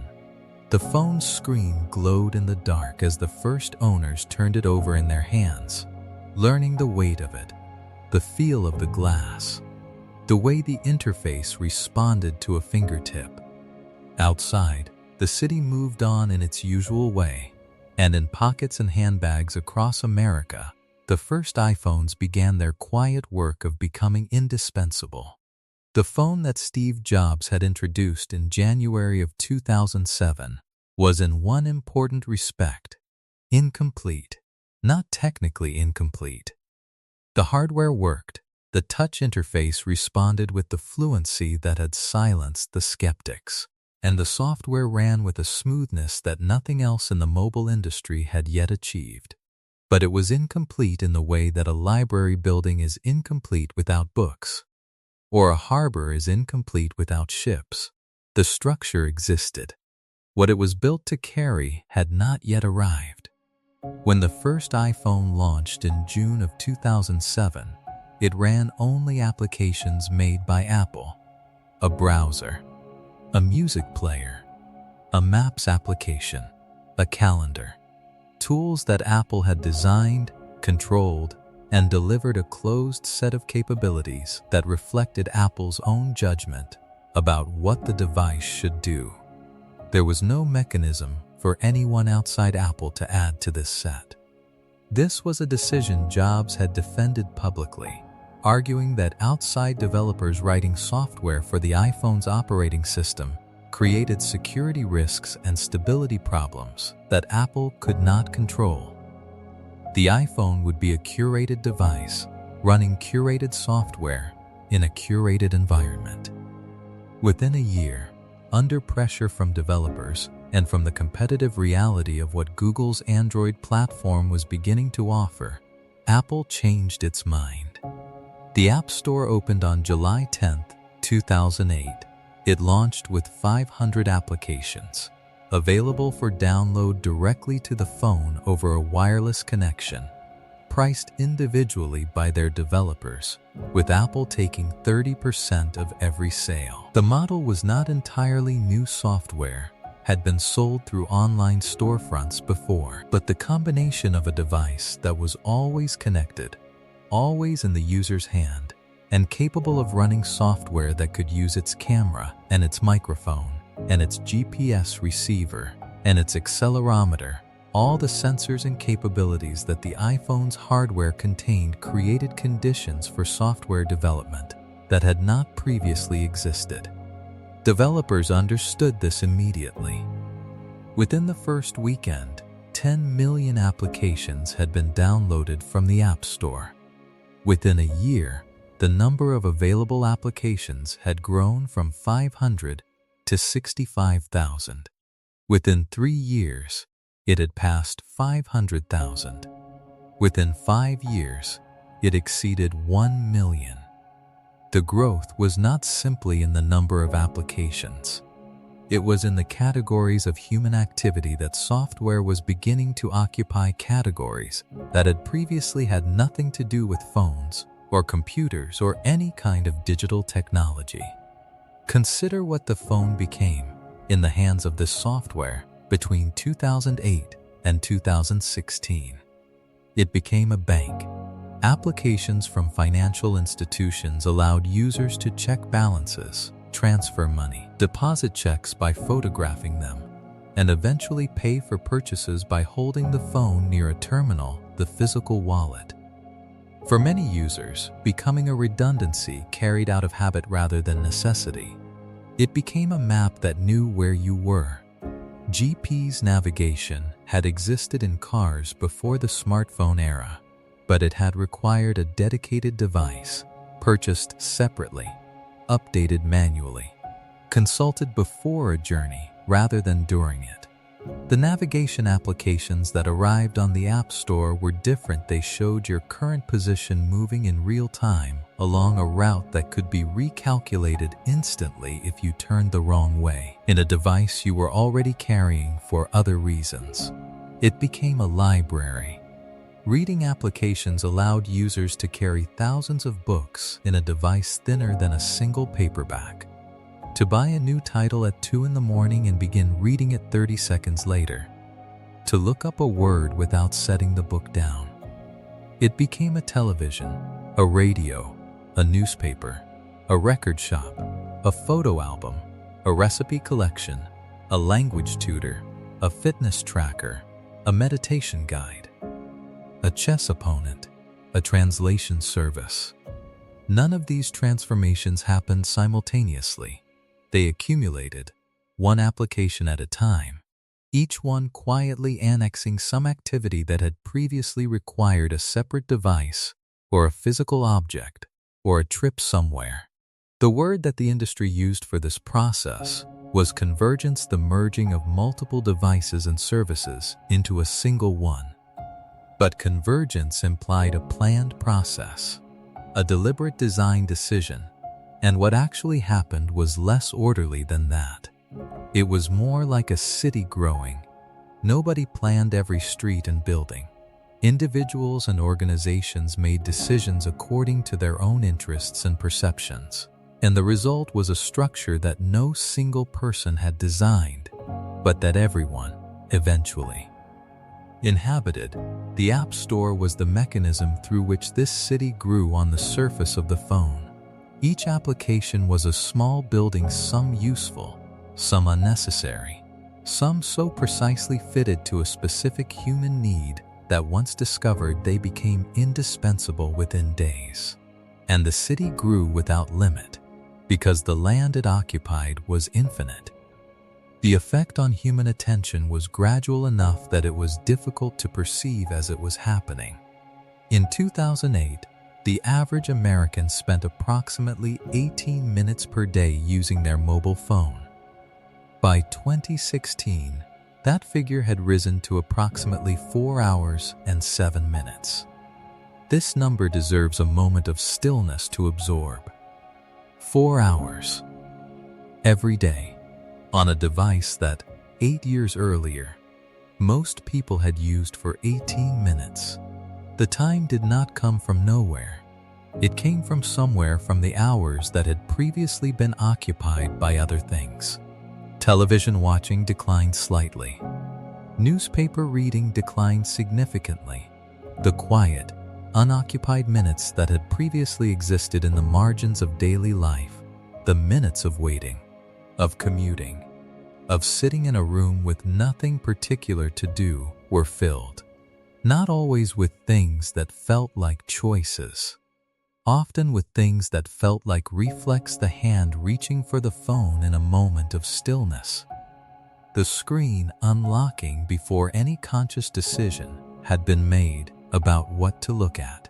The phone's screen glowed in the dark as the first owners turned it over in their hands, learning the weight of it, the feel of the glass, the way the interface responded to a fingertip. Outside, the city moved on in its usual way, and in pockets and handbags across America, the first iPhones began their quiet work of becoming indispensable. The phone that Steve Jobs had introduced in January of 2007 was in one important respect incomplete, not technically incomplete. The hardware worked, the touch interface responded with the fluency that had silenced the skeptics, and the software ran with a smoothness that nothing else in the mobile industry had yet achieved. But it was incomplete in the way that a library building is incomplete without books, or a harbor is incomplete without ships. The structure existed. What it was built to carry had not yet arrived. When the first iPhone launched in June of 2007, it ran only applications made by Apple: a browser, a music player, a maps application, a calendar. Tools that Apple had designed, controlled, and delivered a closed set of capabilities that reflected Apple's own judgment about what the device should do. There was no mechanism for anyone outside Apple to add to this set. This was a decision Jobs had defended publicly, arguing that outside developers writing software for the iPhone's operating system created security risks and stability problems that Apple could not control. The iPhone would be a curated device, running curated software in a curated environment. Within a year, under pressure from developers and from the competitive reality of what Google's Android platform was beginning to offer, Apple changed its mind. The App Store opened on July 10, 2008. It launched with 500 applications, available for download directly to the phone over a wireless connection, priced individually by their developers, with Apple taking 30% of every sale. The model was not entirely new software, had been sold through online storefronts before, but the combination of a device that was always connected, always in the user's hand, and capable of running software that could use its camera and its microphone and its GPS receiver and its accelerometer All the sensors and capabilities that the iPhone's hardware contained created conditions for software development that had not previously existed. Developers understood this immediately. Within the first weekend, 10 million applications had been downloaded from the App Store. Within a year, the number of available applications had grown from 500 to 65,000. Within 3 years, it had passed 500,000. Within 5 years, it exceeded 1 million. The growth was not simply in the number of applications. It was in the categories of human activity that software was beginning to occupy categories that had previously had nothing to do with phones or computers or any kind of digital technology. Consider what the phone became in the hands of this software between 2008 and 2016. It became a bank. Applications from financial institutions allowed users to check balances, transfer money, deposit checks by photographing them, and eventually pay for purchases by holding the phone near a terminal, the physical wallet. For many users, becoming a redundancy carried out of habit rather than necessity. It became a map that knew where you were. GPS navigation had existed in cars before the smartphone era, but it had required a dedicated device, purchased separately, updated manually, consulted before a journey rather than during it. The navigation applications that arrived on the App Store were different. They showed your current position moving in real time along a route that could be recalculated instantly if you turned the wrong way in a device you were already carrying for other reasons. It became a library. Reading applications allowed users to carry thousands of books in a device thinner than a single paperback. To buy a new title at 2 in the morning and begin reading it 30 seconds later. To look up a word without setting the book down. It became a television, a radio, a newspaper, a record shop, a photo album, a recipe collection, a language tutor, a fitness tracker, a meditation guide, a chess opponent, a translation service. None of these transformations happened simultaneously. They accumulated, one application at a time, each one quietly annexing some activity that had previously required a separate device or a physical object or a trip somewhere. The word that the industry used for this process was convergence, the merging of multiple devices and services into a single one. But convergence implied a planned process, a deliberate design decision, and what actually happened was less orderly than that. It was more like a city growing. Nobody planned every street and building. Individuals and organizations made decisions according to their own interests and perceptions. And the result was a structure that no single person had designed, but that everyone, eventually, inhabited. The App Store was the mechanism through which this city grew on the surface of the phone. Each application was a small building, some useful, some unnecessary, some so precisely fitted to a specific human need that once discovered they became indispensable within days. And the city grew without limit, because the land it occupied was infinite. The effect on human attention was gradual enough that it was difficult to perceive as it was happening. In 2008, the average American spent approximately 18 minutes per day using their mobile phone. By 2016, that figure had risen to approximately 4 hours and 7 minutes. This number deserves a moment of stillness to absorb. 4 hours every day on a device that 8 years earlier, most people had used for 18 minutes. The time did not come from nowhere. It came from somewhere, from the hours that had previously been occupied by other things. Television watching declined slightly. Newspaper reading declined significantly. The quiet, unoccupied minutes that had previously existed in the margins of daily life, the minutes of waiting, of commuting, of sitting in a room with nothing particular to do were filled, not always with things that felt like choices, often with things that felt like reflex the hand reaching for the phone in a moment of stillness. The screen unlocking before any conscious decision had been made about what to look at.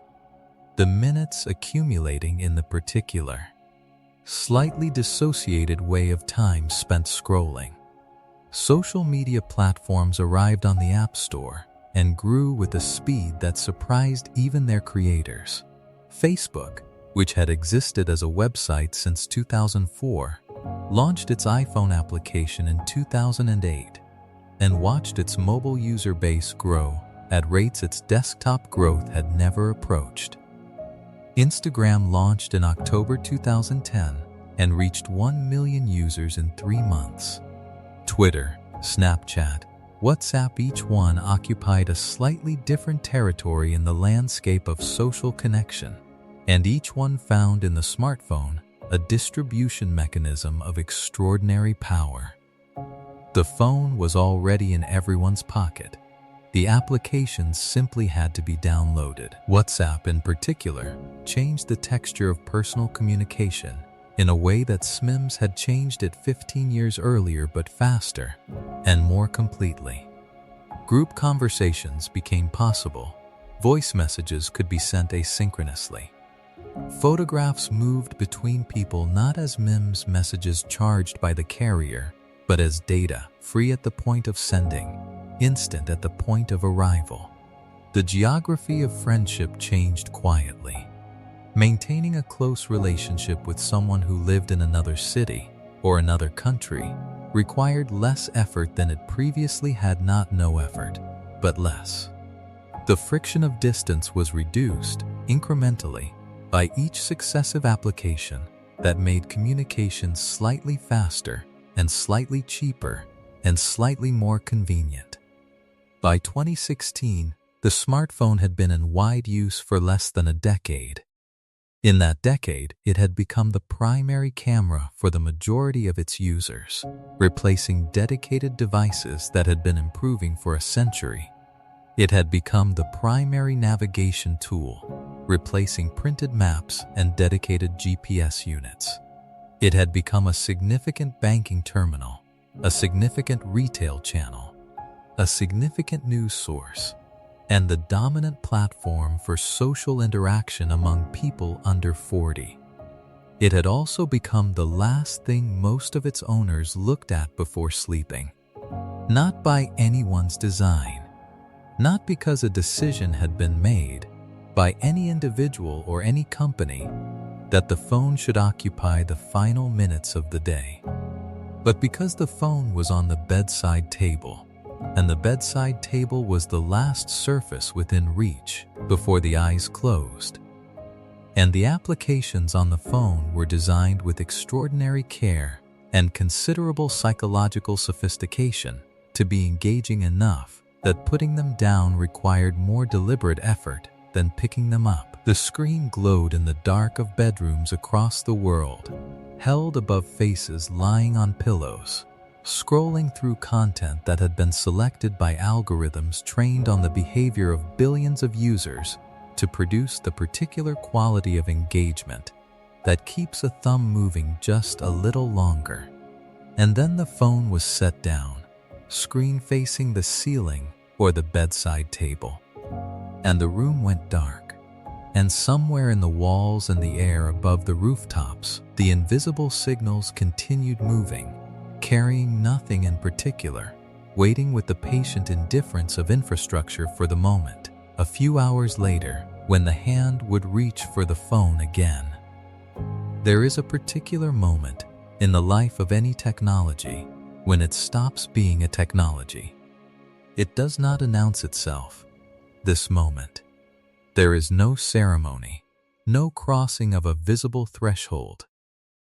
The minutes accumulating in the particular, slightly dissociated way of time spent scrolling. Social media platforms arrived on the App Store and grew with a speed that surprised even their creators. Facebook, which had existed as a website since 2004, launched its iPhone application in 2008 and watched its mobile user base grow at rates its desktop growth had never approached. Instagram launched in October 2010 and reached 1 million users in 3 months. Twitter, Snapchat, WhatsApp, each one occupied a slightly different territory in the landscape of social connection, and each one found in the smartphone a distribution mechanism of extraordinary power. The phone was already in everyone's pocket. The applications simply had to be downloaded. WhatsApp in particular changed the texture of personal communication in a way that SMIMS had changed it 15 years earlier, but faster and more completely. Group conversations became possible. Voice messages could be sent asynchronously. Photographs moved between people not as MIMS messages charged by the carrier, but as data, free at the point of sending, instant at the point of arrival. The geography of friendship changed quietly. Maintaining a close relationship with someone who lived in another city or another country required less effort than it previously had. Not no effort, but less. The friction of distance was reduced incrementally by each successive application that made communication slightly faster and slightly cheaper and slightly more convenient. By 2016, the smartphone had been in wide use for less than a decade. In that decade, it had become the primary camera for the majority of its users, replacing dedicated devices that had been improving for a century. It had become the primary navigation tool, replacing printed maps and dedicated GPS units. It had become a significant banking terminal, a significant retail channel, a significant news source, and the dominant platform for social interaction among people under 40. It had also become the last thing most of its owners looked at before sleeping. Not by anyone's design, not because a decision had been made by any individual or any company that the phone should occupy the final minutes of the day, but because the phone was on the bedside table, and the bedside table was the last surface within reach before the eyes closed. And the applications on the phone were designed with extraordinary care and considerable psychological sophistication to be engaging enough that putting them down required more deliberate effort than picking them up. The screen glowed in the dark of bedrooms across the world, held above faces lying on pillows, scrolling through content that had been selected by algorithms trained on the behavior of billions of users to produce the particular quality of engagement that keeps a thumb moving just a little longer. And then the phone was set down, screen facing the ceiling or the bedside table, and the room went dark. And somewhere in the walls and the air above the rooftops, the invisible signals continued moving, carrying nothing in particular, waiting with the patient indifference of infrastructure for the moment, a few hours later, when the hand would reach for the phone again. There is a particular moment in the life of any technology when it stops being a technology. It does not announce itself. This moment. There is no ceremony, no crossing of a visible threshold,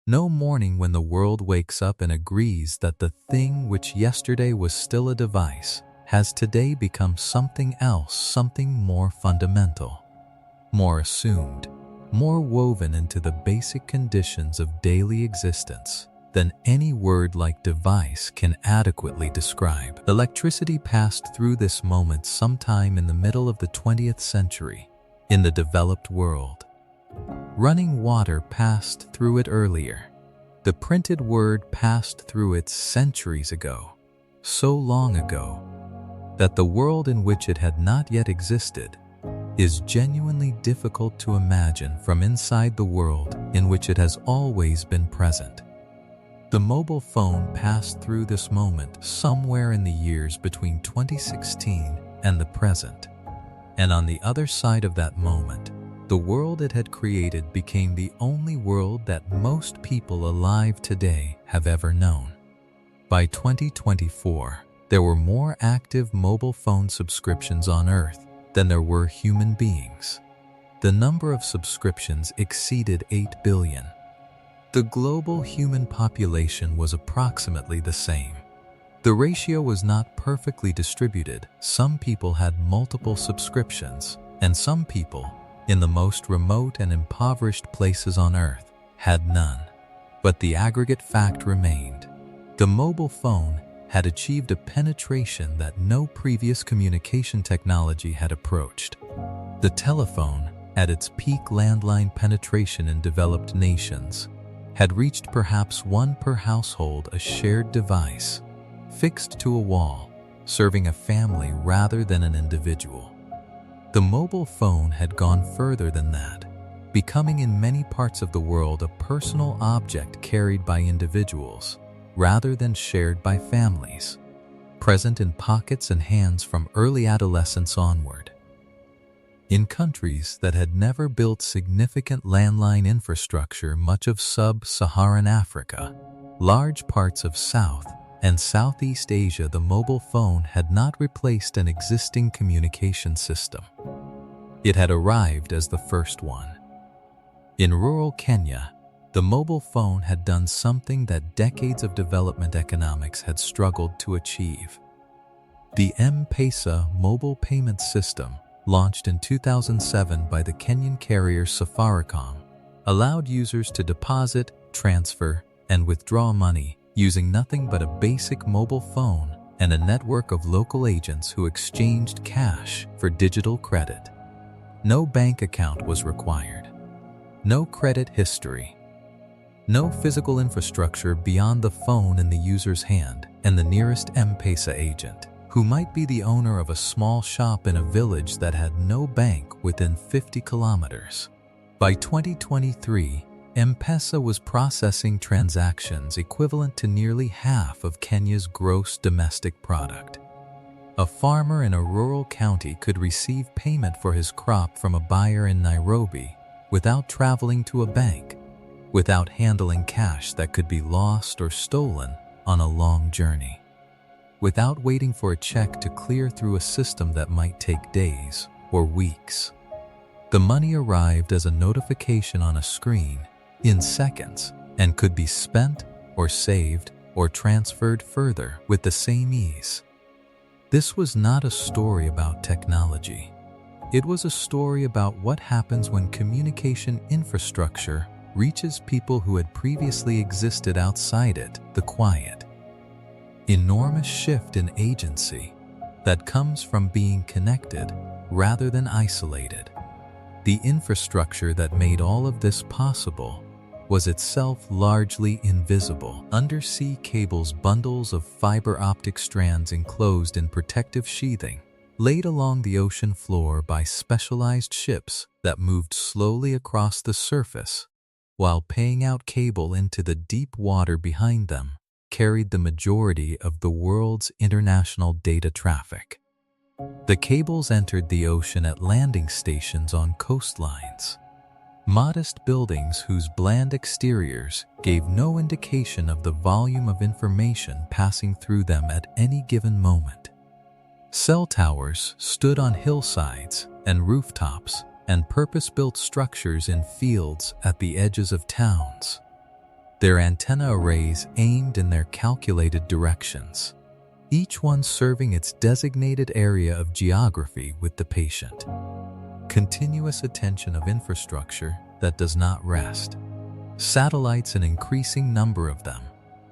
no morning when the world wakes up and agrees that the thing which yesterday was still a device has today become something else, something more fundamental, more assumed, more woven into the basic conditions of daily existence. than any word like device can adequately describe. Electricity passed through this moment sometime in the middle of the 20th century in the developed world. Running water passed through it earlier. The printed word passed through it centuries ago, so long ago that the world in which it had not yet existed is genuinely difficult to imagine from inside the world in which it has always been present. The mobile phone passed through this moment somewhere in the years between 2016 and the present. And on the other side of that moment, the world it had created became the only world that most people alive today have ever known. By 2024, there were more active mobile phone subscriptions on Earth than there were human beings. The number of subscriptions exceeded 8 billion. The global human population was approximately the same. The ratio was not perfectly distributed. Some people had multiple subscriptions, and some people, in the most remote and impoverished places on Earth, had none. But the aggregate fact remained. The mobile phone had achieved a penetration that no previous communication technology had approached. The telephone, at its peak landline penetration in developed nations, had reached perhaps one per household, a shared device, fixed to a wall, serving a family rather than an individual. The mobile phone had gone further than that, becoming in many parts of the world a personal object carried by individuals rather than shared by families, present in pockets and hands from early adolescence onward. In countries that had never built significant landline infrastructure, much of sub-Saharan Africa, large parts of South and Southeast Asia, the mobile phone had not replaced an existing communication system. It had arrived as the first one. In rural Kenya, the mobile phone had done something that decades of development economics had struggled to achieve. The M-Pesa mobile payment system, launched in 2007 by the Kenyan carrier Safaricom, allowed users to deposit, transfer, and withdraw money using nothing but a basic mobile phone and a network of local agents who exchanged cash for digital credit. No bank account was required. No credit history. No physical infrastructure beyond the phone in the user's hand and the nearest M-Pesa agent, who might be the owner of a small shop in a village that had no bank within 50 kilometers. By 2023, M-Pesa was processing transactions equivalent to nearly half of Kenya's gross domestic product. A farmer in a rural county could receive payment for his crop from a buyer in Nairobi without traveling to a bank, without handling cash that could be lost or stolen on a long journey, without waiting for a check to clear through a system that might take days or weeks. The money arrived as a notification on a screen in seconds and could be spent or saved or transferred further with the same ease. This was not a story about technology. It was a story about what happens when communication infrastructure reaches people who had previously existed outside it, the quiet, enormous shift in agency that comes from being connected rather than isolated. The infrastructure that made all of this possible was itself largely invisible. Undersea cables, bundles of fiber optic strands enclosed in protective sheathing, laid along the ocean floor by specialized ships that moved slowly across the surface, while paying out cable into the deep water behind them, carried the majority of the world's international data traffic. The cables entered the ocean at landing stations on coastlines, modest buildings whose bland exteriors gave no indication of the volume of information passing through them at any given moment. Cell towers stood on hillsides and rooftops, and purpose-built structures in fields at the edges of towns, their antenna arrays aimed in their calculated directions, each one serving its designated area of geography with the patient. Continuous attention of infrastructure that does not rest. Satellites, an increasing number of them,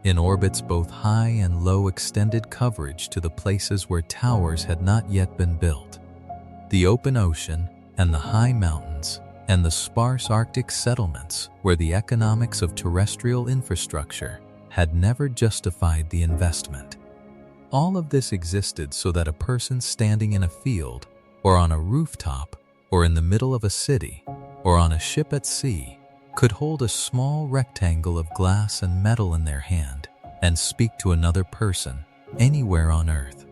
in orbits both high and low extended coverage to the places where towers had not yet been built. The open ocean and the high mountains and the sparse Arctic settlements where the economics of terrestrial infrastructure had never justified the investment. All of this existed so that a person standing in a field, or on a rooftop, or in the middle of a city, or on a ship at sea, could hold a small rectangle of glass and metal in their hand and speak to another person anywhere on Earth.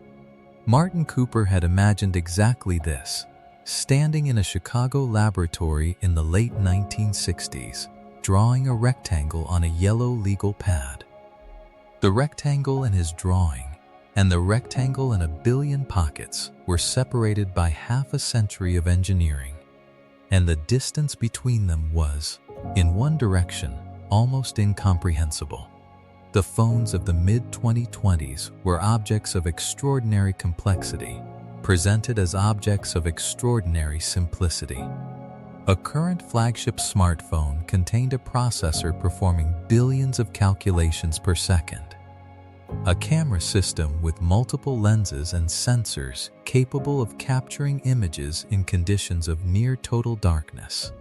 Martin Cooper had imagined exactly this, standing in a Chicago laboratory in the late 1960s, drawing a rectangle on a yellow legal pad. The rectangle in his drawing and the rectangle in a billion pockets were separated by half a century of engineering, and the distance between them was, in one direction, almost incomprehensible. The phones of the mid-2020s were objects of extraordinary complexity, presented as objects of extraordinary simplicity. A current flagship smartphone contained a processor performing billions of calculations per second, a camera system with multiple lenses and sensors capable of capturing images in conditions of near total darkness,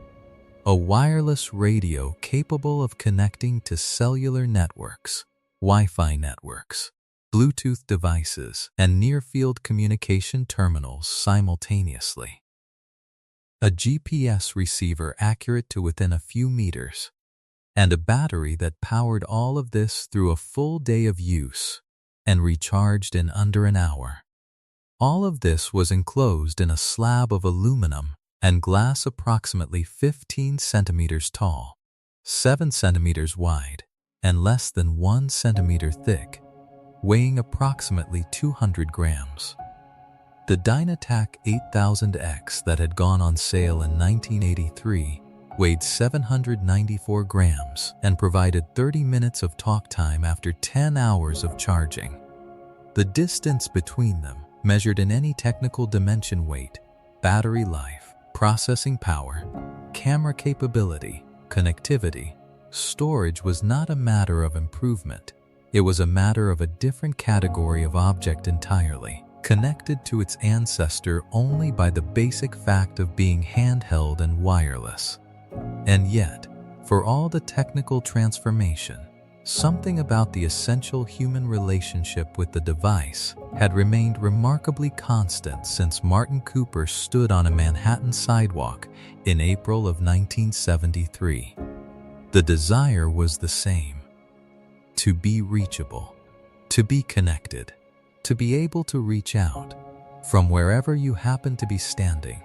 a wireless radio capable of connecting to cellular networks, Wi-Fi networks, Bluetooth devices, and near-field communication terminals simultaneously, a GPS receiver accurate to within a few meters, and a battery that powered all of this through a full day of use and recharged in under an hour. All of this was enclosed in a slab of aluminum and glass approximately 15 centimeters tall, 7 centimeters wide, and less than 1 centimeter thick, weighing approximately 200 grams. The Dynatac 8000X that had gone on sale in 1983 weighed 794 grams and provided 30 minutes of talk time after 10 hours of charging. The distance between them, measured in any technical dimension, weight, battery life, processing power, camera capability, connectivity, storage, was not a matter of improvement. It was a matter of a different category of object entirely, connected to its ancestor only by the basic fact of being handheld and wireless. And yet, for all the technical transformation, something about the essential human relationship with the device had remained remarkably constant since Martin Cooper stood on a Manhattan sidewalk in April of 1973. The desire was the same: to be reachable, to be connected, to be able to reach out from wherever you happen to be standing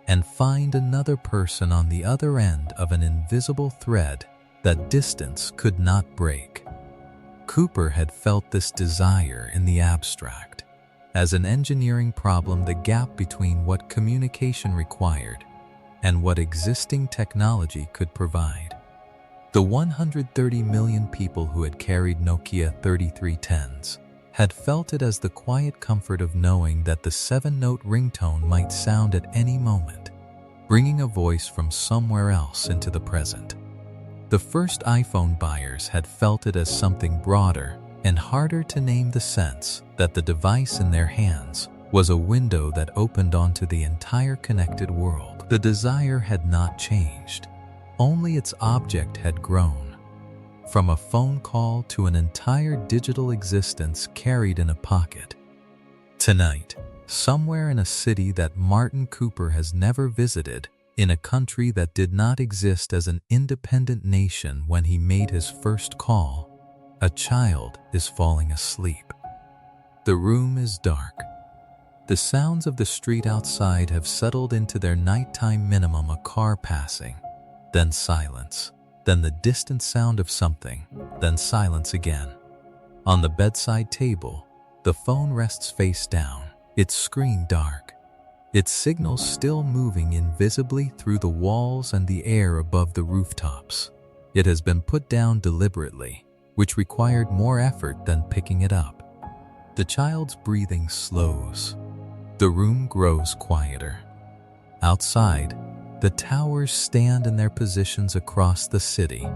and find another person on the other end of an invisible thread that distance could not break. Cooper had felt this desire in the abstract. As an engineering problem, the gap between what communication required and what existing technology could provide. The 130 million people who had carried Nokia 3310s had felt it as the quiet comfort of knowing that the 7-note ringtone might sound at any moment, bringing a voice from somewhere else into the present. The first iPhone buyers had felt it as something broader and harder to name, the sense that the device in their hands was a window that opened onto the entire connected world. The desire had not changed, only its object had grown. From a phone call to an entire digital existence carried in a pocket. Tonight, somewhere in a city that Martin Cooper has never visited, in a country that did not exist as an independent nation when he made his first call, a child is falling asleep. The room is dark. The sounds of the street outside have settled into their nighttime minimum: a car passing, then silence. Then the distant sound of something, then silence again. On the bedside table, the phone rests face down, its screen dark, its signals still moving invisibly through the walls and the air above the rooftops. It has been put down deliberately, which required more effort than picking it up. The child's breathing slows. The room grows quieter. Outside, the towers stand in their positions across the city.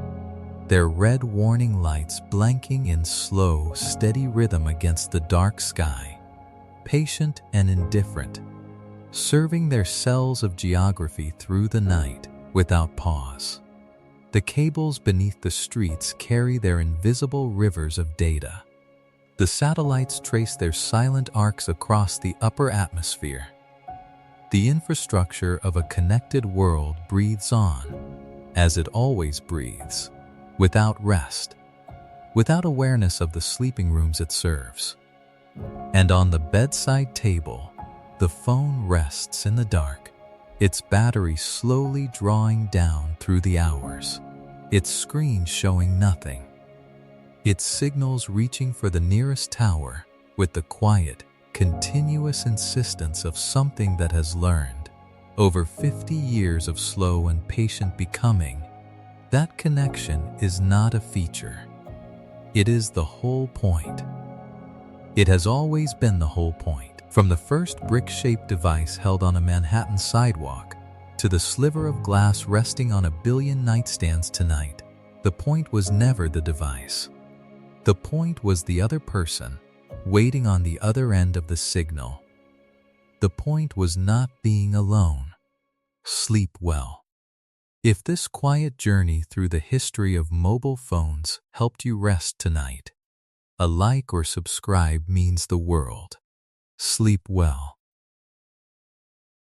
their red warning lights blinking in slow, steady rhythm against the dark sky, patient and indifferent, serving their cells of geography through the night without pause. The cables beneath the streets carry their invisible rivers of data. The satellites trace their silent arcs across the upper atmosphere. The infrastructure of a connected world breathes on, as it always breathes, without rest, without awareness of the sleeping rooms it serves. And on the bedside table, the phone rests in the dark, its battery slowly drawing down through the hours, its screen showing nothing, its signals reaching for the nearest tower with the quiet, continuous insistence of something that has learned, over 50 years of slow and patient becoming, that connection is not a feature. It is the whole point. It has always been the whole point. From the first brick-shaped device held on a Manhattan sidewalk to the sliver of glass resting on a billion nightstands tonight, the point was never the device. The point was the other person, waiting on the other end of the signal. The point was not being alone. Sleep well. If this quiet journey through the history of mobile phones helped you rest tonight, a like or subscribe means the world. Sleep well.